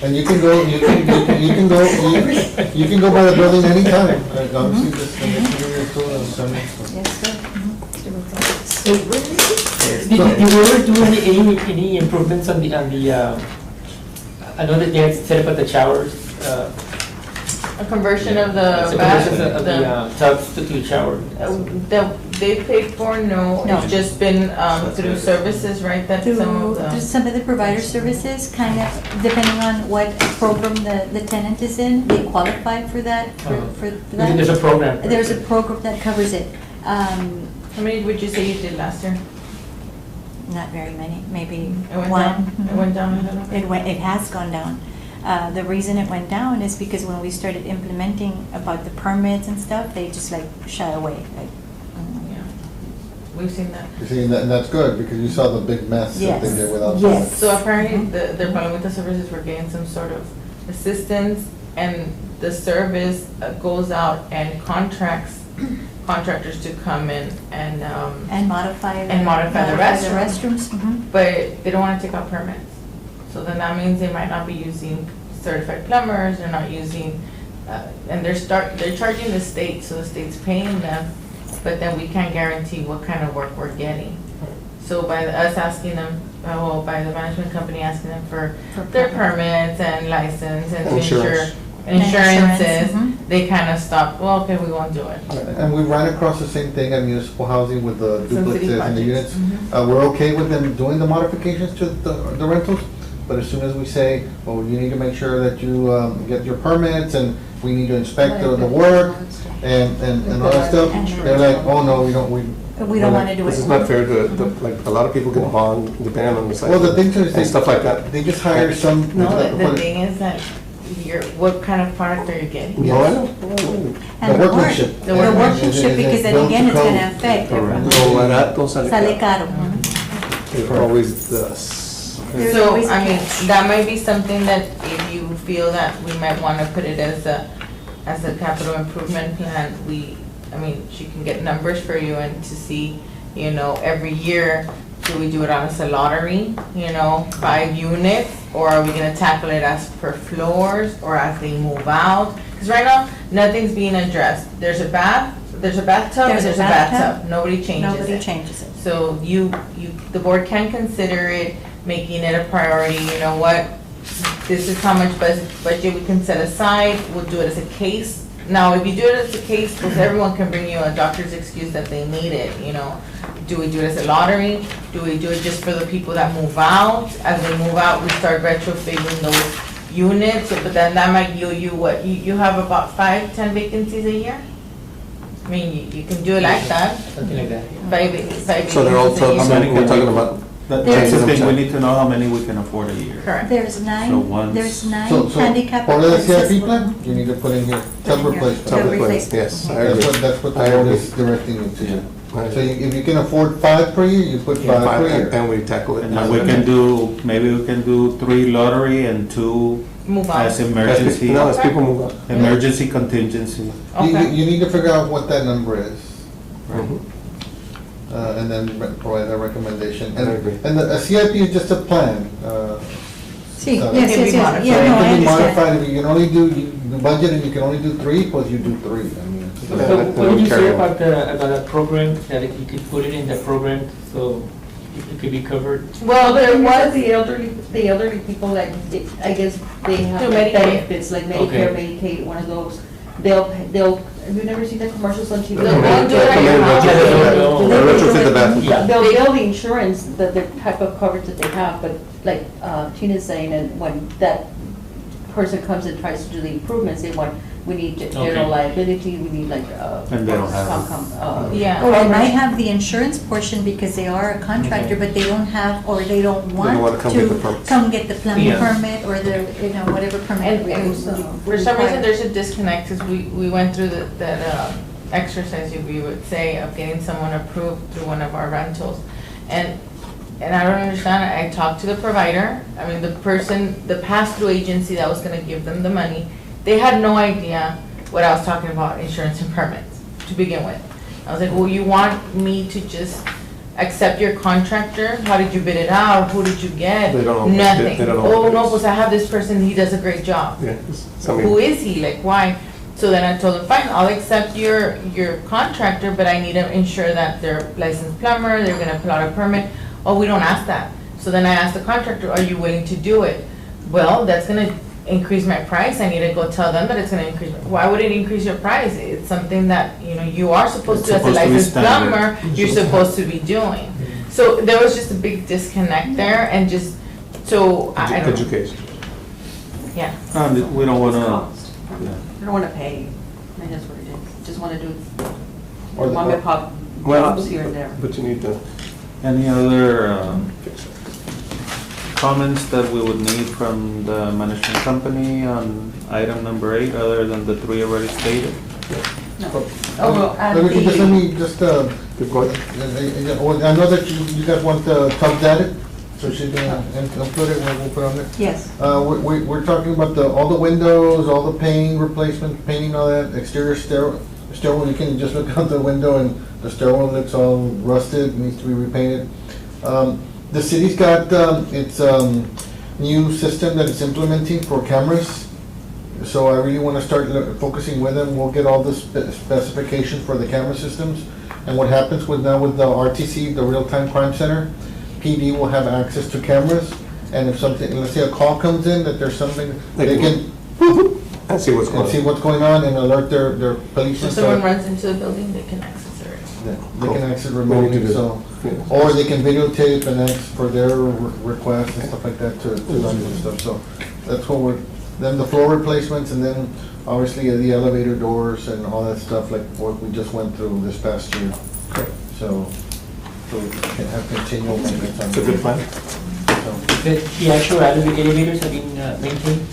And you can go, you can go by the building anytime. Obviously, just give your tool and send it. Yes, sir. So, did you ever do any improvements on the, I know that they had set up at the showers, A conversion of the so bath, conversions of the tubs to shower. that they paid for, no, No. it's just been, through services, right, that some of Through the. some of the provider services, kind of depending on what program the tenant is in, they qualify for that, for that. There's a program. There's a program that covers it. How many would you say you did last year? Not very many, maybe It went one. down? It went down a little? It has gone down. The reason it went down is because when we started implementing about the permits and stuff, they just like shy away, like. Yeah. We've seen that. You see, and that's good, because you saw the big mess that they Yes. did without. Yes. So apparently, the problem with the services, we're getting some sort of assistance, and the service goes out and contracts contractors to come in and, And modify. the restrooms. Mhm. but they don't want to take out permits. So then that means they might not be using certified plumbers, they're not using, and they're charging the state, so the state's paying them, but then we can't guarantee what kind of work we're getting. So by us asking them, by the management company asking them for their permits and license and to ensure Insurance. insurances, Mhm. they kind of stop, well, okay, we won't do it. And we ran across the same thing at municipal housing with the Some city duplexes and the units. projects. We're okay with them doing the modifications to the rentals, but as soon as we say, well, you need to make sure that you get your permits, and we need to inspect the work, and all that stuff, they're like, oh, no, we don't, We don't want to do it. This is not fair to, like, a lot of people get bond, depending on the site. Well, the thing too is And stuff like that. they just hire some. No, the thing is that what kind of product are you getting? No, I know. And The workmanship. The workmanship, because then again, it's gonna affect. No barato sale Sale caro. caro. Mhm. It always does. There's So, always a I mean, catch. that might be something that if you feel that we might want to put it as a capital improvement plan, I mean, she can get numbers for you and to see, every year, do we do it as a lottery, 5 units? Or are we gonna tackle it as per floors or as they move out? Because right now, nothing's being addressed. There's a bathtub, and there's a bathtub. Nobody changes it. Nobody changes it. So the board can consider it, making it a priority, you know what? This is how much budget we can set aside, we'll do it as a case. Now, if you do it as a case, because everyone can bring you a doctor's excuse that they need it, Do we do it as a lottery? Do we do it just for the people that move out? As they move out, we start retrofitting those units, but then that might yield you what? You have about 5-10 vacancies a year? I mean, you can do it like that. Something like that. Five So they're all vacancies a tubs, year. and we're talking about. That's the thing, we need to know how many we can afford a year. Correct. There's So nine, once- there's nine So, handicap. part of the CIP accessible. plan, you need to put in here, tub Put in here. replacement. Tub Public place, replacement. yes, I That's agree. what the I board agree. is directing you to do. I So agree. if you can afford 5 per year, you put 5 per year. And we tackle it. And then we can do, maybe we can do 3 lottery and 2 Move out. as emergency, No, as people move up. emergency contingency. Okay. You need to figure out what that number is, Mhm. and then provide a recommendation. I agree. And a CIP is just a plan. Sí, So- yes, It can be yes, yes, modified. yeah, So no, it I can be understand. modified, if you can only do, the budget and you can only do 3, pues you do 3. I mean, So Yeah, what did you carry say on. about the program, that if you could put it in the program, so it could be covered? Well, there was, the elderly people, like, I guess they have Do like Medicaid. benefits, like Medicare, Okay. Medicaid, one of those. Have you never seen the commercials on TV? They'll do it at your house. They'll retrofit the bathroom. Yeah. They'll build the insurance, the type of coverage that they have, but like Tina's saying, and when that person comes and tries to do the improvements, they want, we need general Okay. liability, we need like, And they don't have it. yeah. Or they might have the insurance portion because they are a contractor, but they don't have, or they don't wanna want come get the to permits. come get the plumbing Yeah. permit or the, whatever permit. And for some reason, there's a disconnect, because we went through that exercise, if we would say, of getting someone approved through one of our rentals. And I don't understand, I talked to the provider, I mean, the pass-through agency that was gonna give them the money, they had no idea what I was talking about, insurance and permits, to begin with. I was like, well, you want me to just accept your contractor? How did you bid it out? Who did you get? They don't know. Nothing. They don't know Oh, what it no, is. pues I have this person, he does a great job. Yeah, I mean, Who is he? Like, why? So then I told him, fine, I'll accept your contractor, but I need to ensure that they're licensed plumber, they're gonna pull out a permit. Oh, we don't ask that. So then I asked the contractor, are you willing to do it? Well, that's gonna increase my price. I need to go tell them that it's gonna increase. Why would it increase your price? It's something that, you are supposed to, as a It's supposed to be licensed standard. plumber, you're supposed to be doing. So there was just a big disconnect there and just, so I don't, education. yeah. We don't wanna, Cost. yeah. I don't wanna pay, I mean, that's what it is, just wanna do Or the- mom and pop Well, jobs here and there. But you need to Any other fix it. comments that we would need from the management company on item number 8, other than the 3 already stated? No. Oh, well, Let me just, Keep going. I know that you guys want the tubs added, so she's gonna put it, we'll put on there. Yes. We're talking about all the windows, all the paint replacement, painting, all that, exterior stairwell, you can just look out the window and the stairwell looks all rusted, needs to be repainted. The city's got, its, new system that it's implementing for cameras. So I really wanna start focusing with them. We'll get all the specifications for the camera systems. And what happens with now with the RTC, the Real-Time Crime Center, PD will have access to cameras. And if something, let's say a call comes in, that there's something, they can And see what's and see going on. what's going on and alert their police. So and someone stuff. runs into the building, they can access it. Yeah, they can access We need remotely, to do so, that. Yeah. or they can videotape and ask for their requests and stuff like that to run and stuff, so that's what then the floor replacements and then obviously the elevator doors and all that stuff like what we just went through this past year. Okay. So we can have continual maintenance on It's a good it. plan. So, The actual elevators have been maintained?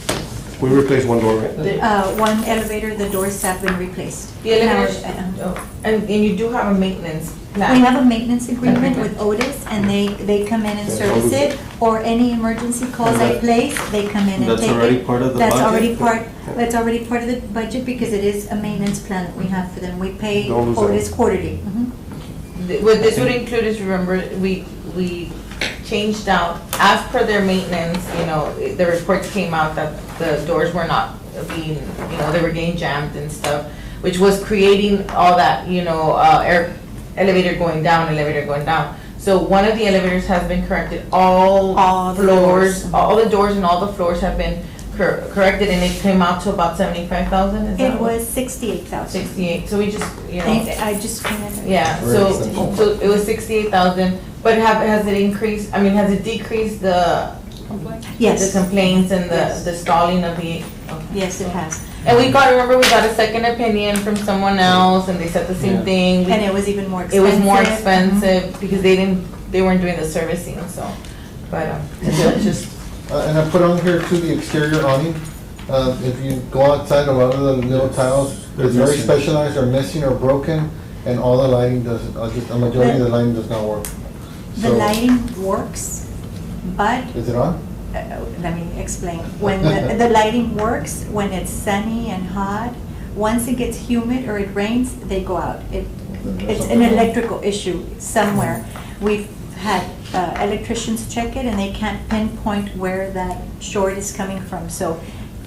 We replaced one door, right? One elevator, the doors have been replaced. The elevators, Now, and you do have a maintenance plan. we have a maintenance agreement with Otis, and they come in and service it, or any emergency calls I place, they come in and That's take it. already part of the That's budget? that's already part of the budget, because it is a maintenance plan that we have for them. We pay Don't lose that. Otis quarterly. What this would include is, remember, we changed out, as per their maintenance, the reports came out that the doors were not being, they were getting jammed and stuff, which was creating all that, elevator going down. So one of the elevators has been corrected, all the floors, doors. all the doors and all the floors have been corrected, and it came out to about 75,000, is that It what? was 68,000. 68, so we just, I just remember. yeah, Very so, expensive. so it was 68,000, but has it increased, has it decreased the Yes, complaints and the stalling of the? Okay. yes, it has. And we got a second opinion from someone else, and they said the same Yeah. thing. And it was even more It expensive. was more expensive because they weren't doing the servicing, so, but, it's just, and I put on here too the exterior awning. If you go outside, a lot of the little tiles, They're it's very missing. specialized, are missing or broken, and all the lighting doesn't, just a majority of the lighting does not work. The So- lighting works, but Is it on? let me explain. When the lighting works, when it's sunny and hot, once it gets humid or it rains, they go out. It's an electrical issue somewhere. We've had electricians check it and they can't pinpoint where that short is coming from. So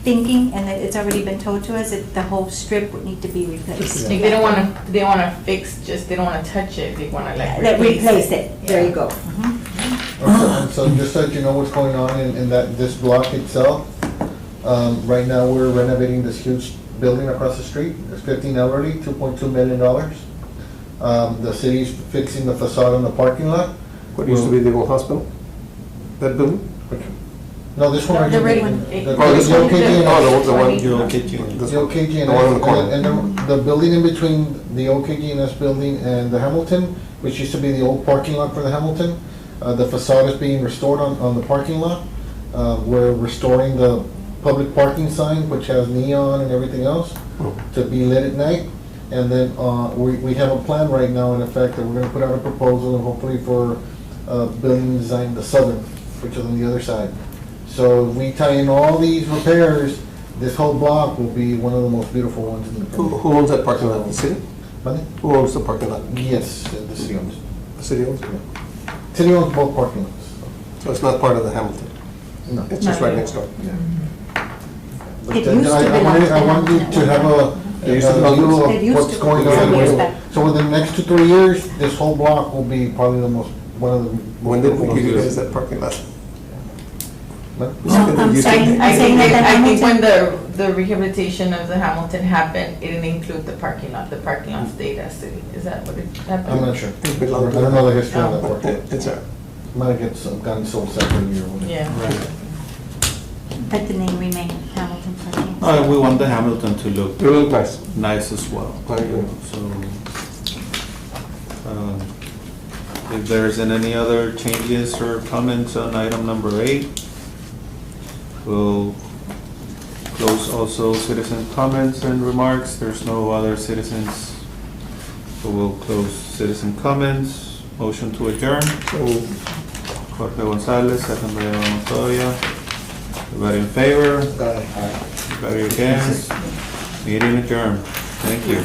thinking, and it's already been told to us, that the whole strip would need to be replaced. like, they don't wanna fix, just, they don't wanna touch it, they wanna like Replace it. There you go. So just so that you know what's going on in this block itself, right now we're renovating this huge building across the street. It's 15 elderly, $2.2 million. The city's fixing the facade on the parking lot. What used to be the old hospital? That building? No, this one right The here. red one. Oh, this one? OKG&S. Oh, the one. You'll get you. This The one. OKG&S, The one in the corner. and the building in between the OKG&S building and the Hamilton, which used to be the old parking lot for the Hamilton, the facade is being restored on the parking lot. We're restoring the public parking sign, which has neon and everything else, to be lit at night. And then we have a plan right now, in effect, that we're gonna put out a proposal and hopefully for building design, the southern, which is on the other side. So if we tie in all these repairs, this whole block will be one of the most beautiful ones in the Who country. who owns that parking lot? The city? Money? Who owns the parking lot? Yes, the city owns. The City owns it? City owns both parking lots. So it's not part of the Hamilton? No. It's just right next door? But It then used to I belong wanted, to I wanted you to have It used to a belong to- view It of used what's to going belong on. some years with- back. So within the next 2, 3 years, this whole block will be probably the most, one of the. When did we give you guys that parking lot? But- No, I'm You said- saying, I I'm saying think, that the I think when Hamilton, the rehabilitation of the Hamilton happened, it didn't include the parking lot. The parking lot stayed as city. Is that what it happened? I'm not sure. It I belonged to- don't know the history of that Oh. parking lot. It's a, Might have gotten sold separately or whatever. Yeah. Right. but the name remained Hamilton Parking. We want the Hamilton to look it looked nice. nice as well. I agree. So, if there isn't any other changes or comments on item number 8, we'll close also citizen comments and remarks. There's no other citizens, so we'll close citizen comments. Motion to adjourn. So, Jorge Gonzalez, second by Eva Montoya. Everybody in favor? uh, Everybody against? Meeting adjourned. Thank you.